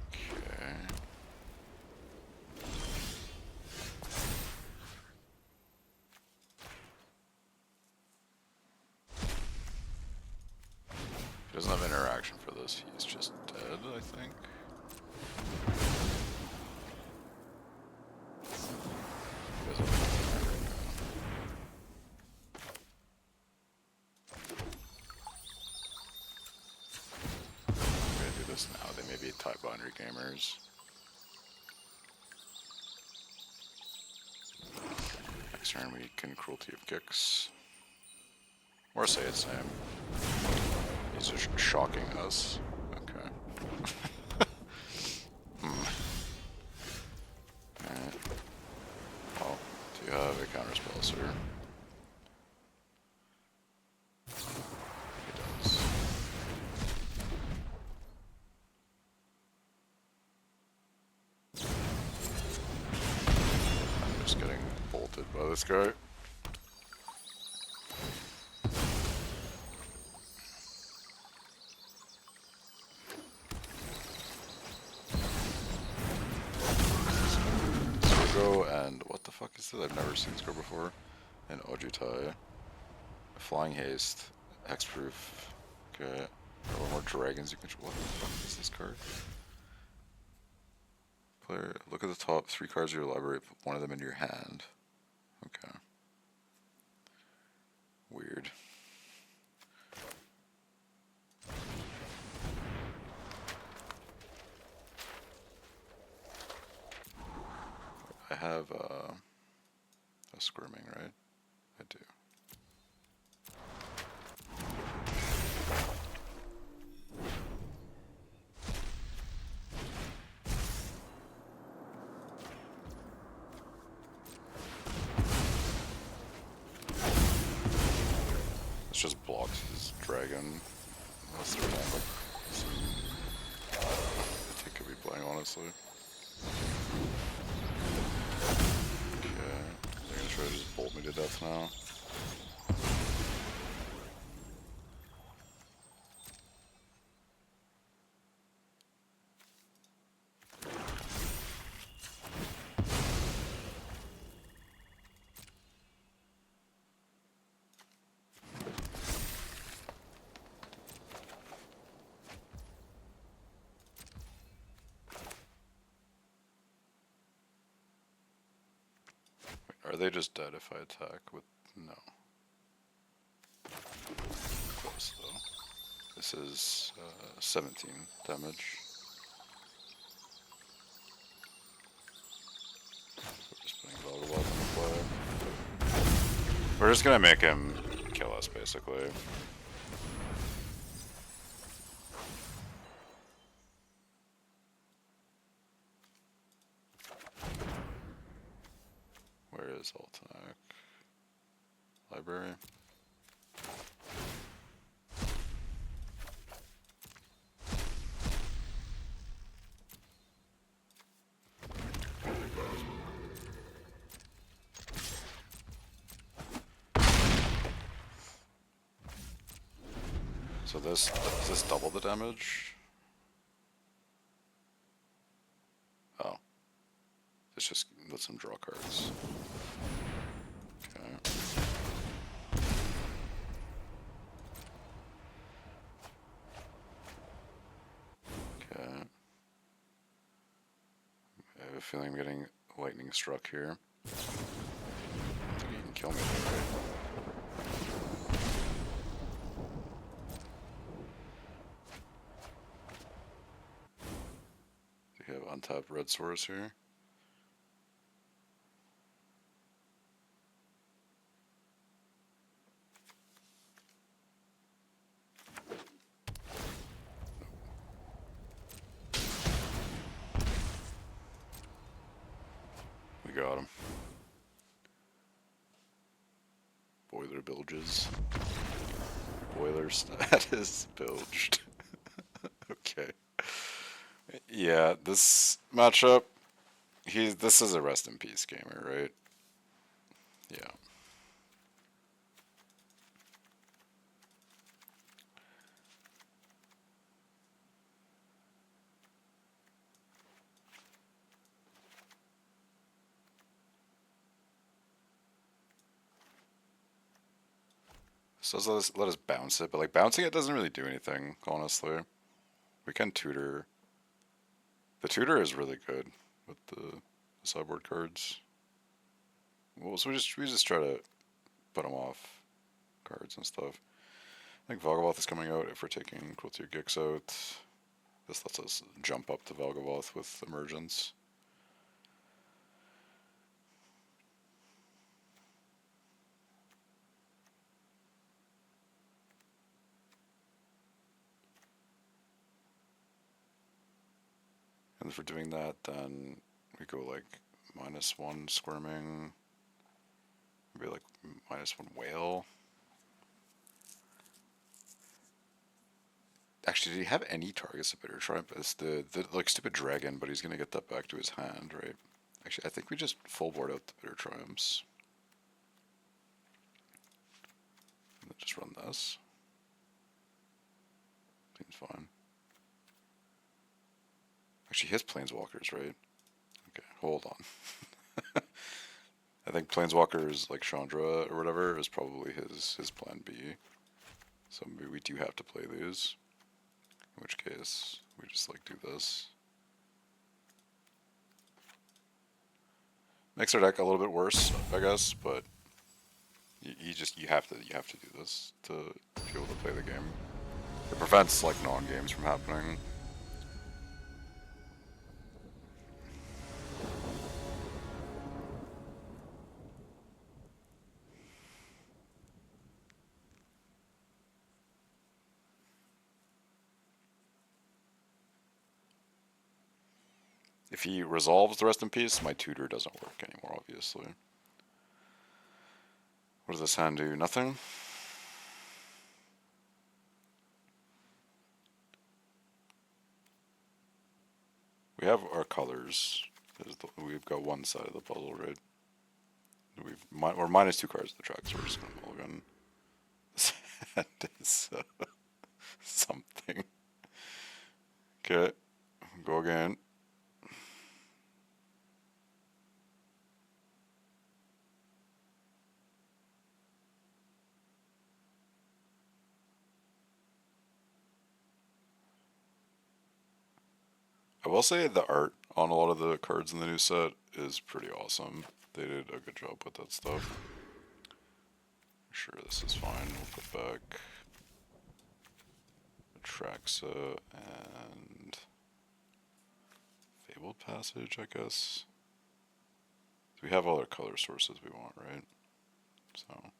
Okay. He doesn't have interaction for this. He's just dead, I think. He doesn't have interaction right now. I'm gonna do this now. They may be type binary gamers. Next turn we can Cruelty of Kicks. Or say its name. He's just shocking us. Okay. Alright. Well, do you have a counterspell, sir? He does. I'm just getting bolted by this guy. And what the fuck is this? I've never seen this card before. And Ojutai. Flying Haste. Hexproof. Okay. One more dragons you control. What the fuck is this card? Player, look at the top 3 cards of your library, put one of them in your hand. Okay. Weird. I have a Squirming, right? I do. It's just blocked his dragon. Unless they're on like some Mythic could be playing, honestly. Okay. They're gonna try to just bolt me to death now. Are they just dead if I attack with... no. Close though. This is 17 damage. We're just putting Velgabot on the play. We're just gonna make him kill us, basically. Where is Altanak? Library. So this, does this double the damage? Oh. This just lets him draw cards. Okay. Okay. I have a feeling I'm getting lightning struck here. I think he can kill me, right? Do you have untapped red source here? We got him. Boiler bilges. Boiler status bilged. Okay. Yeah, this matchup, this is a rest in peace gamer, right? Yeah. So let us bounce it, but like bouncing it doesn't really do anything, honestly. We can tutor. The tutor is really good with the sideboard cards. Well, so we just try to put them off cards and stuff. I think Velgabot is coming out if we're taking Quiltier Gix out. This lets us jump up to Velgabot with Emergence. And if we're doing that, then we go like -1 Squirming, maybe like -1 Whale. Actually, did he have any targets of Bitter Triumph? It's the like stupid dragon, but he's gonna get that back to his hand, right? Actually, I think we just full board out the Bitter Triumphs. And then just run this. Seems fine. Actually, he has Planeswalkers, right? Okay, hold on. I think Planeswalkers like Chandra or whatever is probably his plan B. So maybe we do have to play these. In which case, we just like do this. Makes our deck a little bit worse, I guess, but you have to do this to be able to play the game. It prevents like non-games from happening. If he resolves the rest in peace, my tutor doesn't work anymore, obviously. What does this hand do? Nothing? We have our colors. We've got one side of the puzzle, right? We're minus 2 cards at the track, so we're just going to mulligan. This hand is something. Okay, go again. I will say the art on a lot of the cards in the new set is pretty awesome. They did a good job with that stuff. Sure, this is fine. We'll put back Atraxa and Fabled Passage, I guess. So we have all our color sources we want, right? So.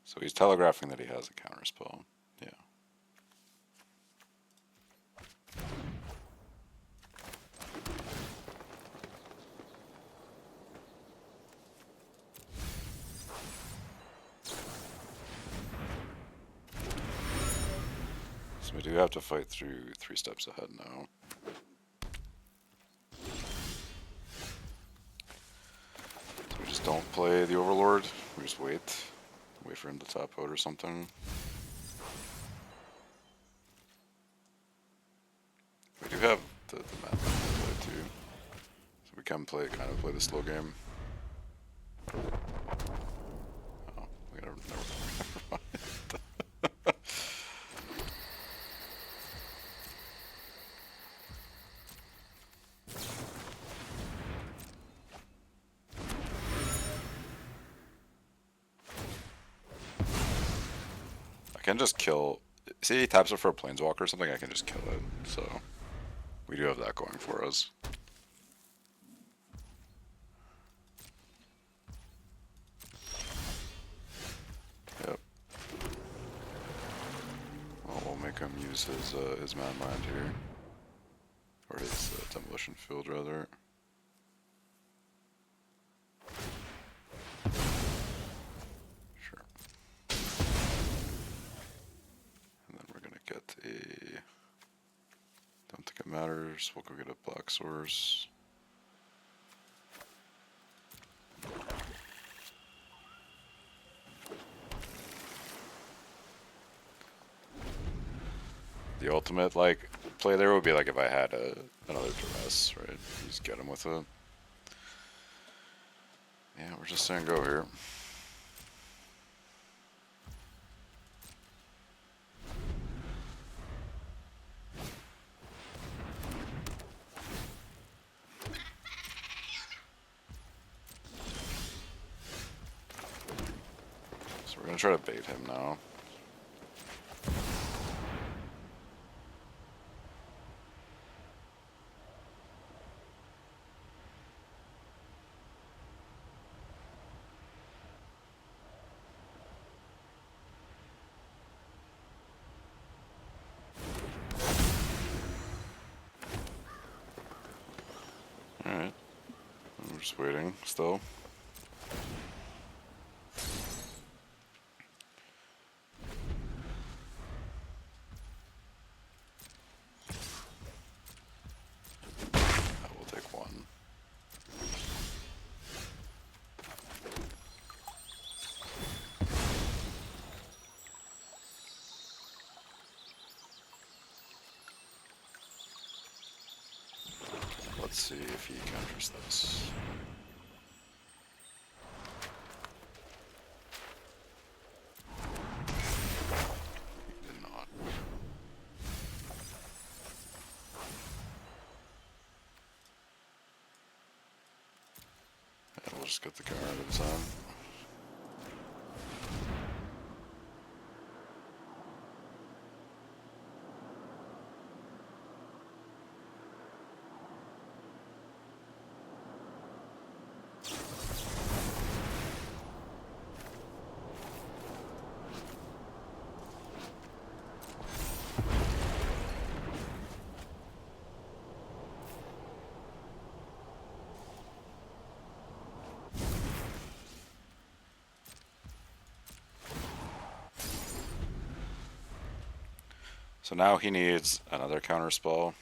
So he's telegraphing that he has a counterspell. Yeah. So we do have to fight through 3 steps ahead now. So we just don't play the Overlord. We just wait for him to tap out or something. We do have the mana to play too, so we can play the slow game. Oh, we gotta never mind. I can just kill. See, he taps it for a planeswalker or something. I can just kill it. So we do have that going for us. Yep. Well, we'll make him use his man land here, or his demolition field rather. Sure. And then we're gonna get a. Don't think it matters. We'll go get a black source. The ultimate like play there would be like if I had another duress, right? You just get him with it. Yeah, we're just saying go here. So we're gonna try to bait him now. Alright. We're just waiting still. I will take one. Let's see if he counters this. He did not. And we'll just get the card at his hand. So now he needs another counter spell.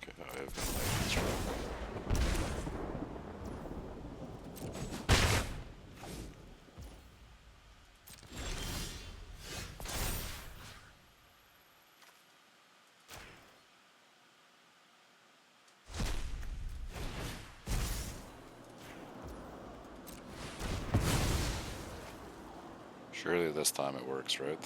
Okay, I have been lightning struck. Surely this time it works, right?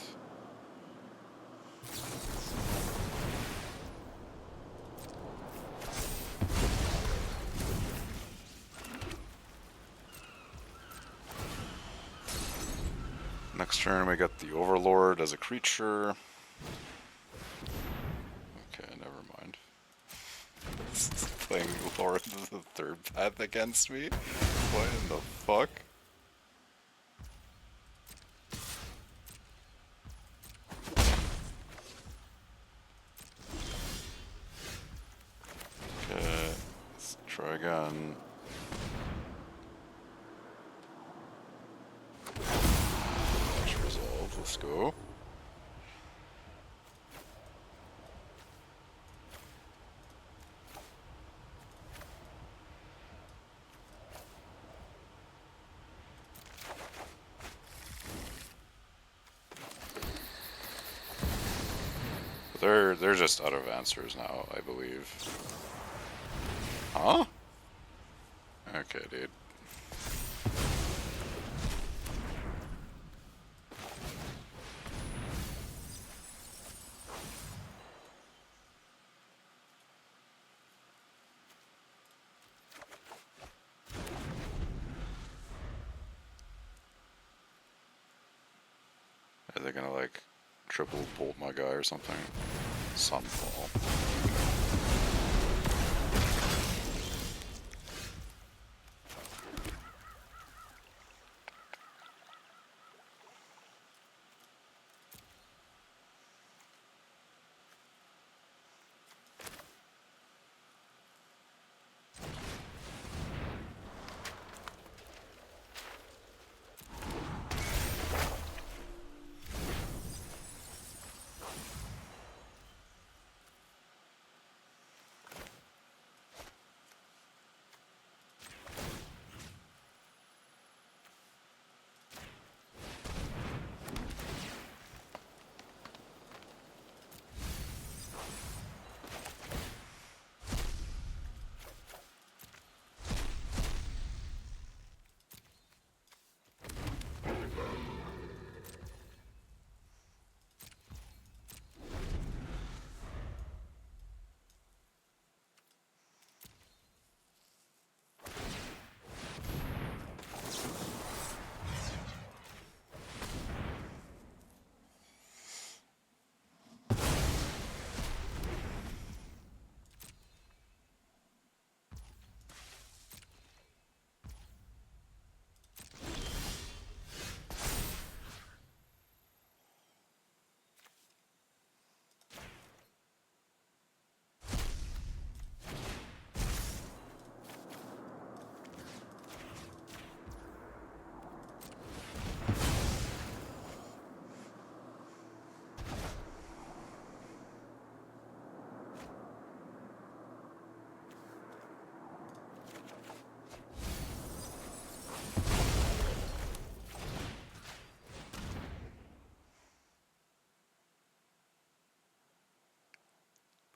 Next turn we got the Overlord as a creature. Okay, never mind. This is playing Lord of the Third Path against me? What in the fuck? Okay, let's try again. Resolve, let's go. They're just out of answers now, I believe. Huh? Okay, dude. Are they gonna like triple bolt my guy or something? Sunfall.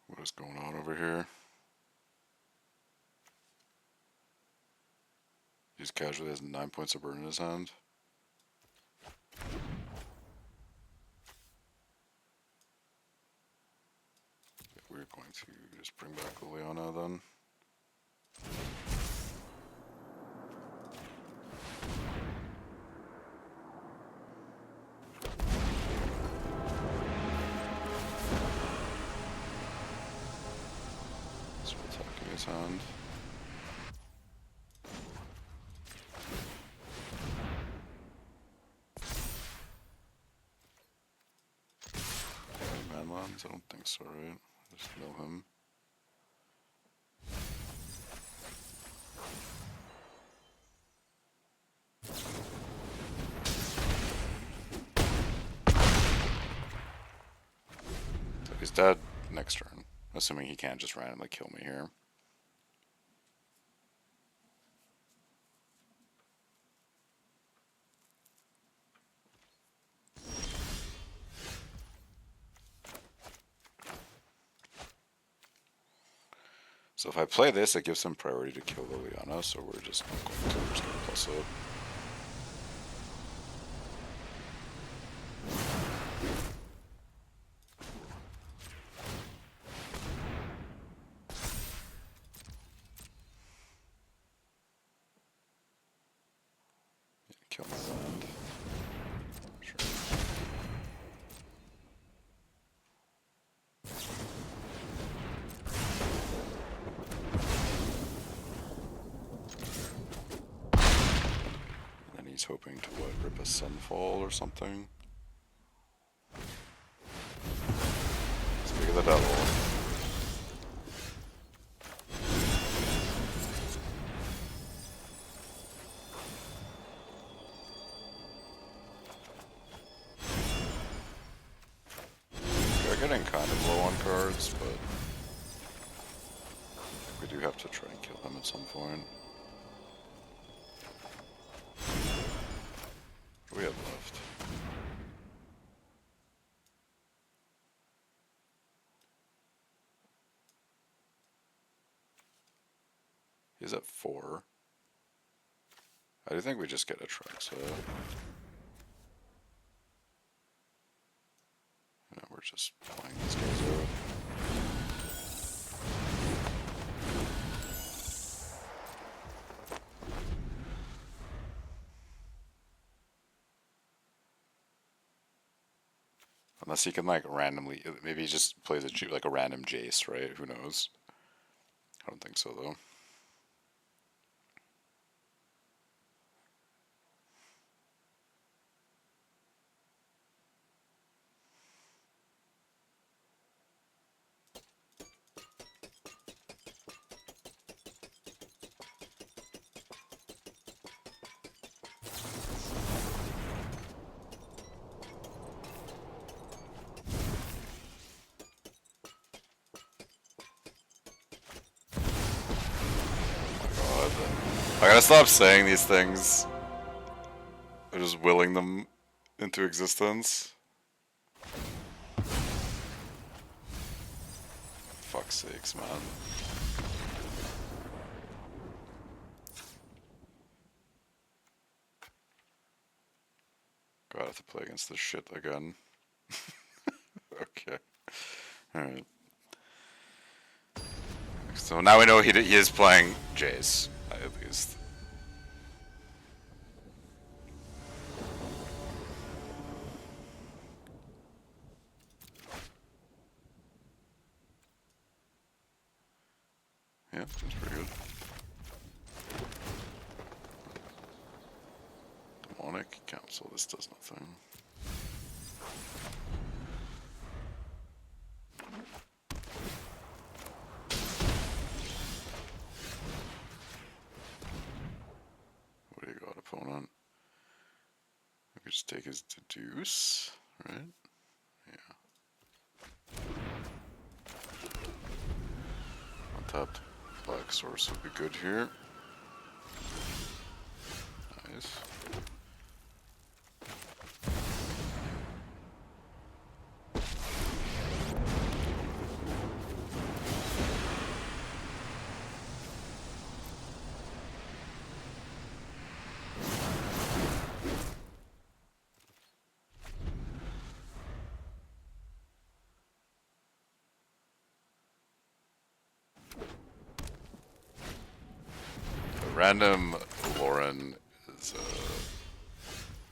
What is going on over here? He's casually has 9 points of burn in his hand. We're going to just bring back Liliana then. So attacking his hand. Emergence? I don't think so, right? Just mill him. So he's dead next turn, assuming he can't just randomly kill me here. So if I play this, it gives him priority to kill Liliana, so we're just not going to. We're just going to plus it. Kill my land. Sure. And then he's hoping to what, rip a Sunfall or something. Speak of the devil. We're getting kind of low on cards, but we do have to try and kill him at some point. What do we have left? He's at 4. I do think we just get a Trexa. No, we're just playing these guys out. Unless he can like randomly, maybe he just plays like a random Jace, right? Who knows? I don't think so though. I gotta stop saying these things. I'm just willing them into existence. Fuck's sakes, man. God, I have to play against this shit again. Okay. Alright. So now we know he is playing Jace, at least. Yeah, seems pretty good. Demonic Council, this does nothing. What do you got, opponent? I could just take his deduce, right? Yeah. Untapped black source would be good here. Nice. Random Lauren is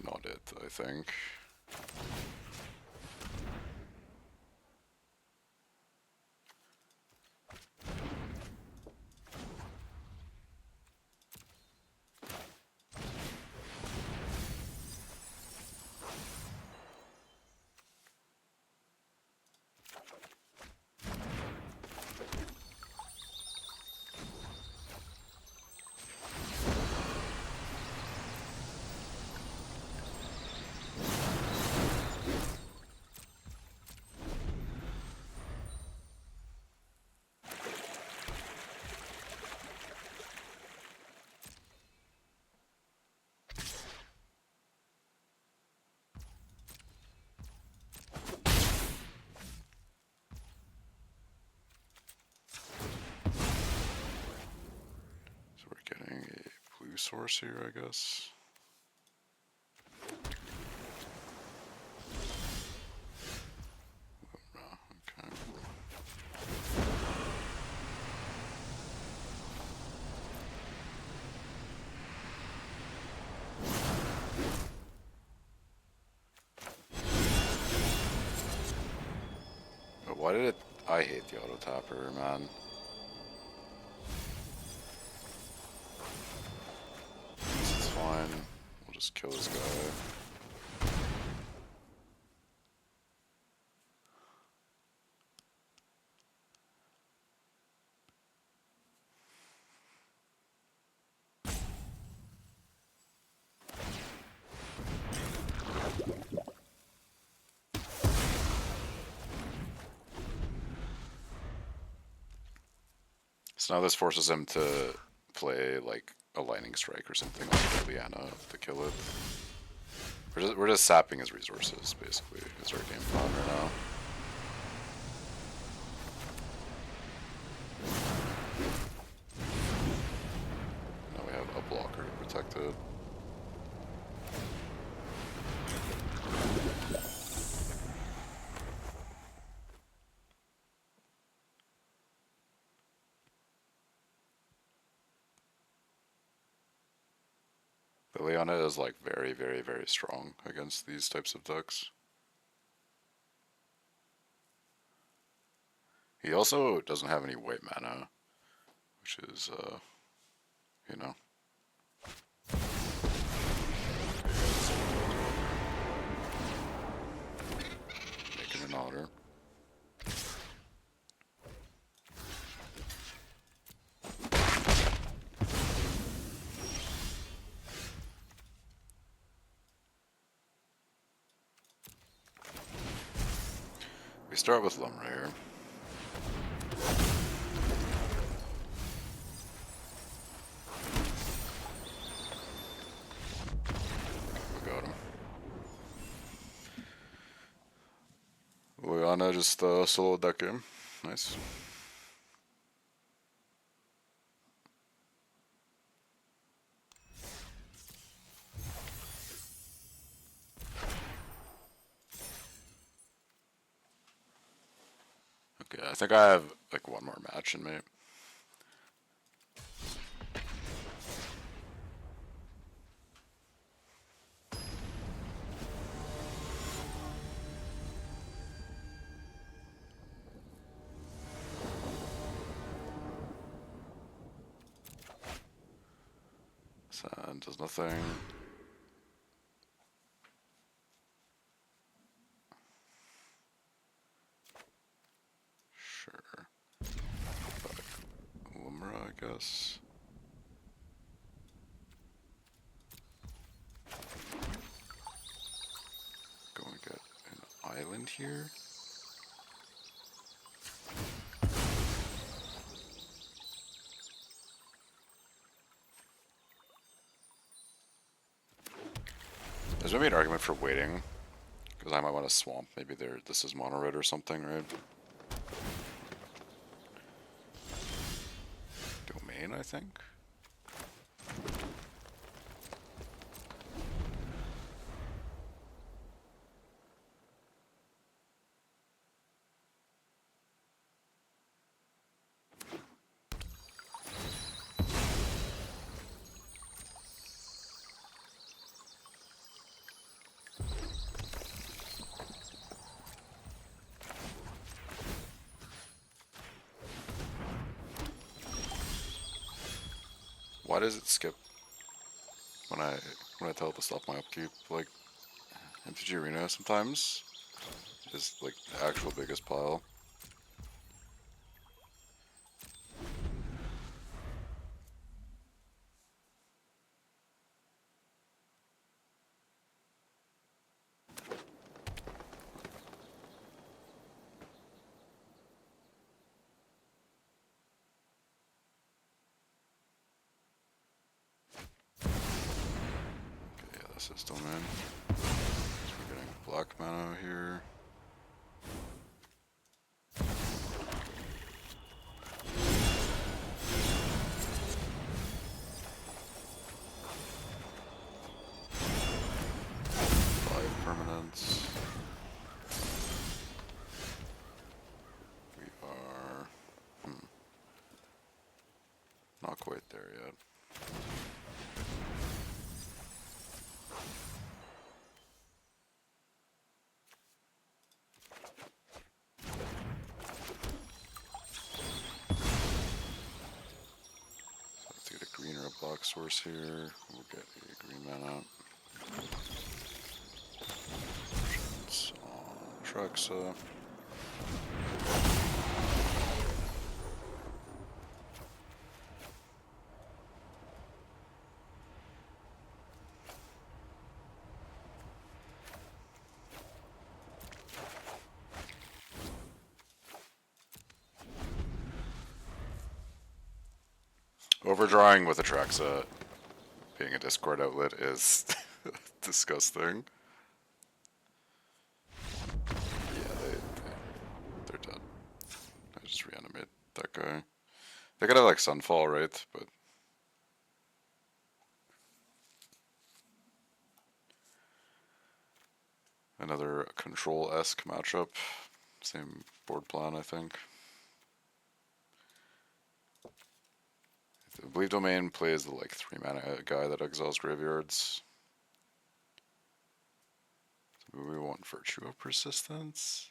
not it, I think. 2-source here, I guess. Okay. But why did it? I hate the auto tapper, man. It's fine. We'll just kill this guy. So now this forces him to play like a lightning strike or something like Liliana to kill it. We're just sapping his resources, basically, is our game plan right now. Now we have a blocker to protect it. Liliana is like very, very, very strong against these types of decks. He also doesn't have any white mana, which is, you know. Making an order. We start with Lumber here. We got him. Liliana just soloed that game. Nice. Okay, I think I have like one more match in me. Sand does nothing. Sure. Lumra, I guess. Go and get an island here. There's maybe an argument for waiting, because I might want to swamp. Maybe this is mono red or something, right? Domain, I think. Why does it skip when I tell it to stop my upkeep? Like MTG Arena sometimes is like the actual biggest pile. This is domain. So we're getting black mana here. quite there yet. So let's get a green or a black source here. We'll get a green mana. Emergence on Trexa. Overdrawing with Atraxa being a Discord outlet is disgusting. Yeah, they're dead. I just reanimate that guy. They gotta like Sunfall, right? But another control-esque matchup. Same board plan, I think. I believe Domain plays the like 3 mana guy that exiles graveyards. So we want Virtue of Persistence?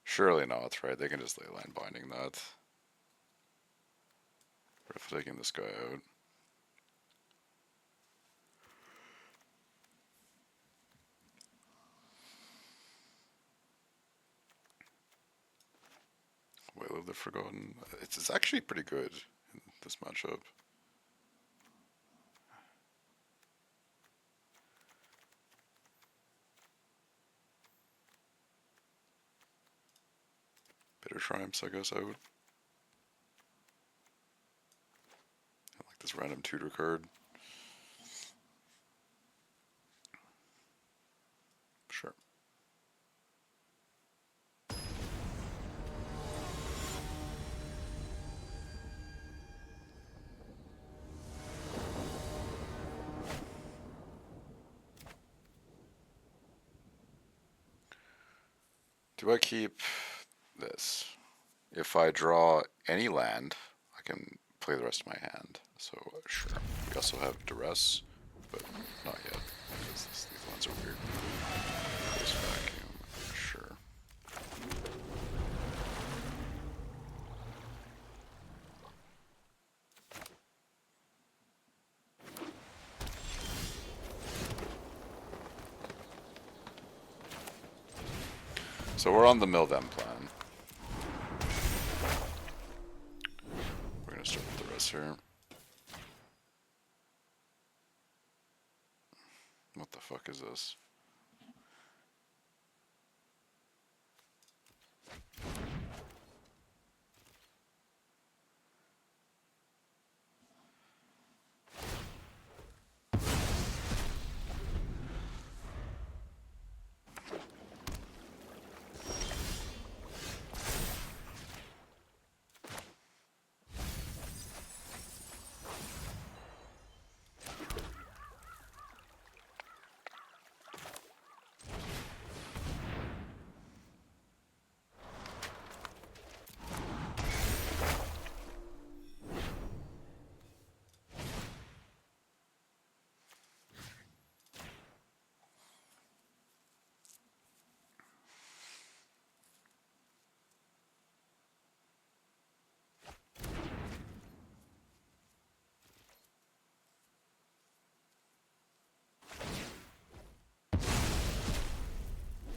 Surely not, right? They can just Leyline Binding that. Or if taking this guy out. Wail of the Forgotten. It's actually pretty good in this matchup. Bitter Triumphs, I guess I would. I like this random tutor card. Sure. Do I keep this? If I draw any land, I can play the rest of my hand. So sure. We also have Duress, but not yet because these lands are weird. This Vacuum, sure. So we're on the mill them plan. We're gonna start with Duress here. What the fuck is this?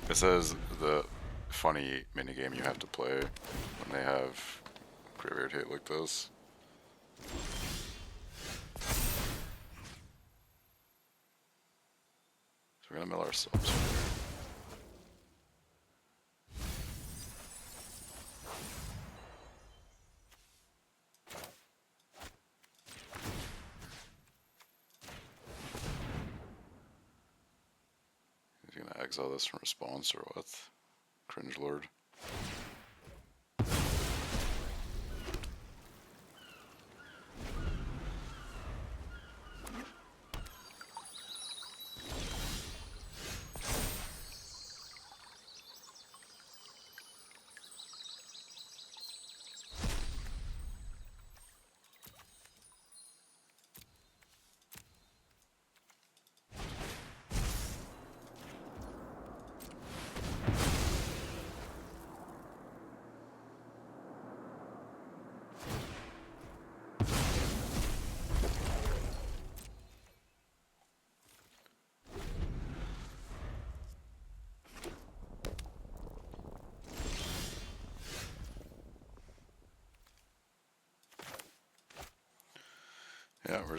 This is the funny minigame you have to play when they have graveyard hate like this. So we're gonna mill ourselves here. He's gonna exile this in response or what? Cringe Lord.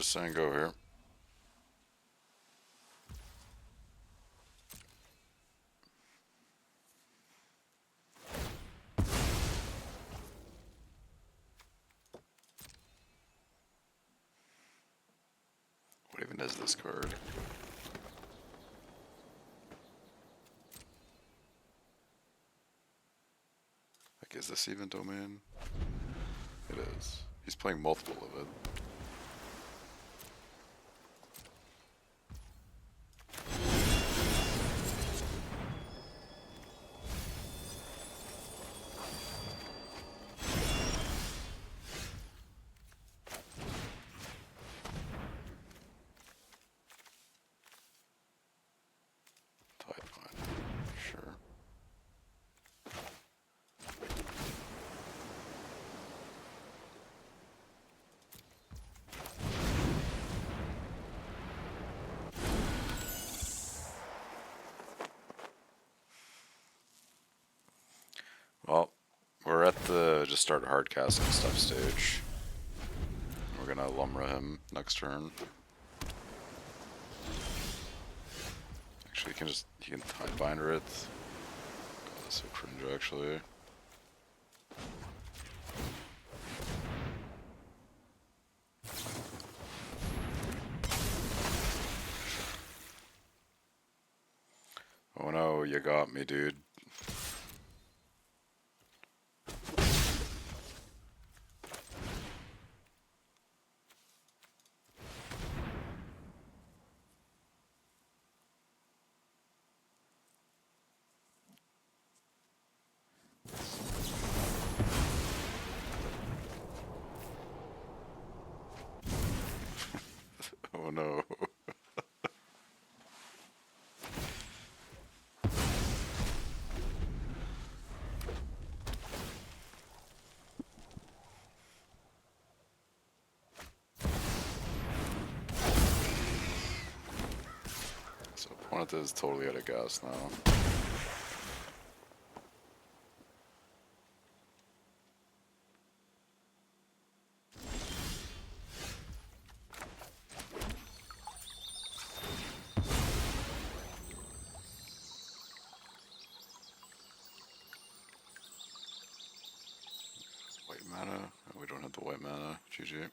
just saying go here. What even is this card? Like, is this even domain? It is. He's playing multiple of it. Sure. Well, we're at the just start hard casting stuff stage. We're gonna Lumra him next turn. Actually, he can Tidebinder it. God, that's so cringe, actually. Oh no, you got me, dude. Oh no. So opponent is totally out of gas now. White mana? Oh, we don't have the white mana. GG.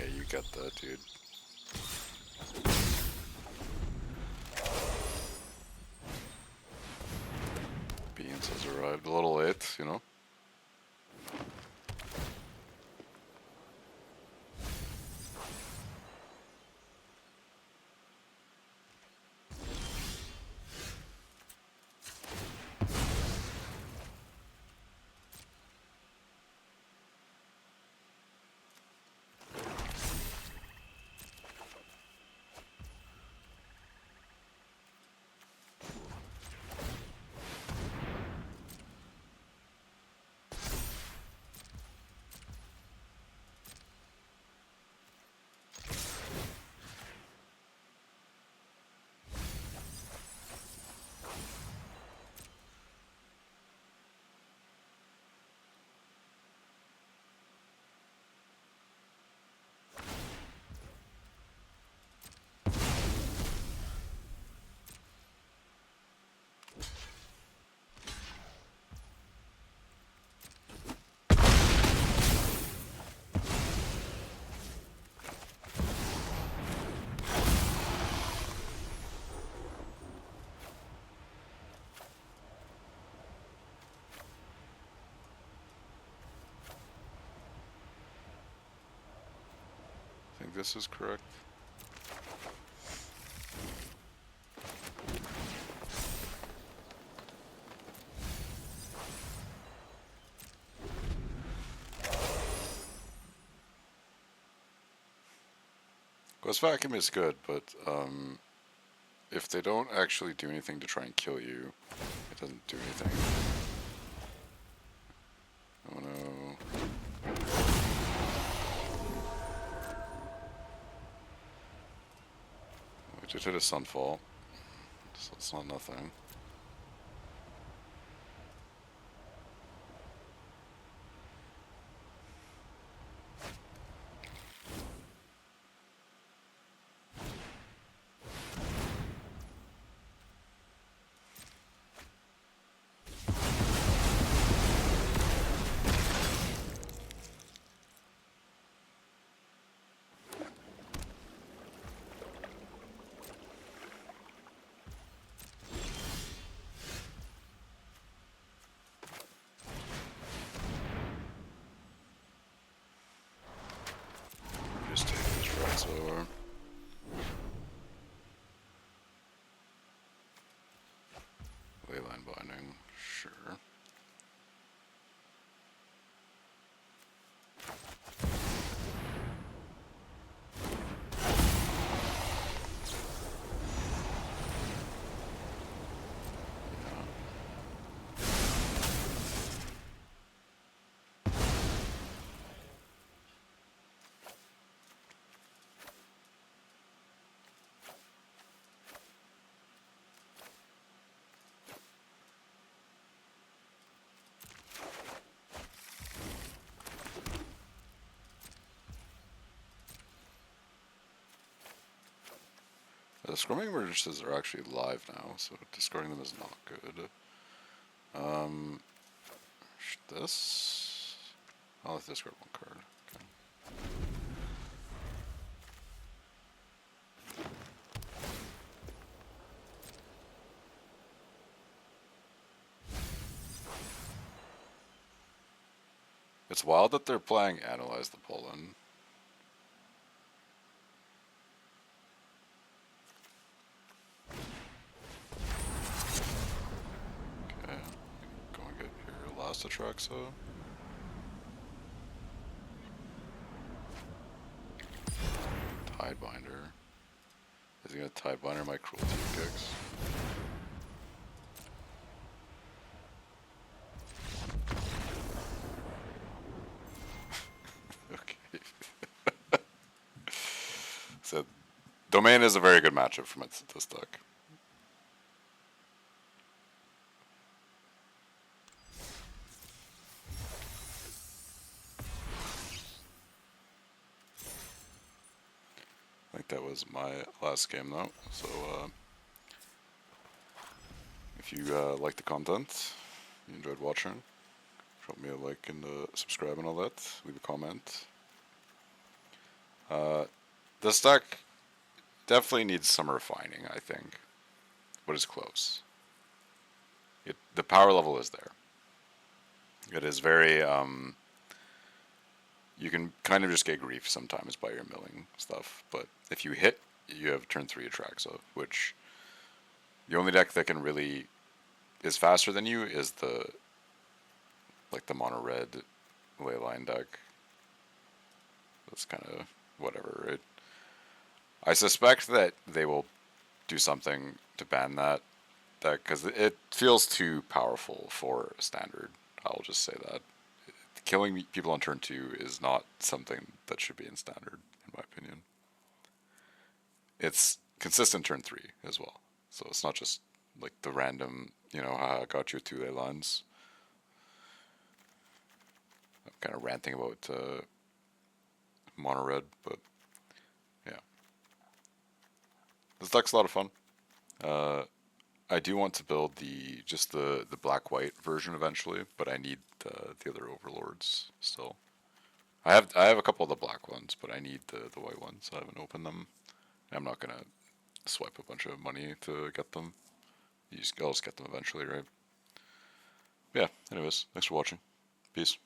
Yeah, you get that, dude. Beans has arrived a little late, you know? I think this is correct. Ghost Vacuum is good, but if they don't actually do anything to try and kill you, it doesn't do anything. Oh no. We just hit a sunfall, so it's not nothing. Just take these tracks over. Leyline binding, sure. The Squirming Emergences are actually live now, so discarding them is not good. This? I'll have to discard one card. It's wild that they're playing Analyze the Pollen. Okay, go and get your last Atraxa. Tidebinder. Is he gonna Tidebinder my Cruelty Kicks? Okay. So, Domain is a very good matchup for this deck. I think that was my last game though, so if you like the content, you enjoyed watching, drop me a like and subscribe and all that, leave a comment. This deck definitely needs some refining, I think, but it's close. The power level is there. It is very, you can kind of just get grief sometimes by your milling stuff, but if you hit, you have turn 3 Atraxa, which the only deck that can really is faster than you is the mono red Leyline deck. That's kind of whatever. I suspect that they will do something to ban that deck because it feels too powerful for standard. I'll just say that. Killing people on turn 2 is not something that should be in standard, in my opinion. It's consistent turn 3 as well. So it's not just like the random, I got you 2 Leylines. I'm kind of ranting about mono red, but yeah. This deck's a lot of fun. I do want to build the black white version eventually, but I need the other overlords still. I have a couple of the black ones, but I need the white ones. I haven't opened them. I'm not gonna swipe a bunch of money to get them. I'll just get them eventually, right? Yeah. Anyways, thanks for watching. Peace.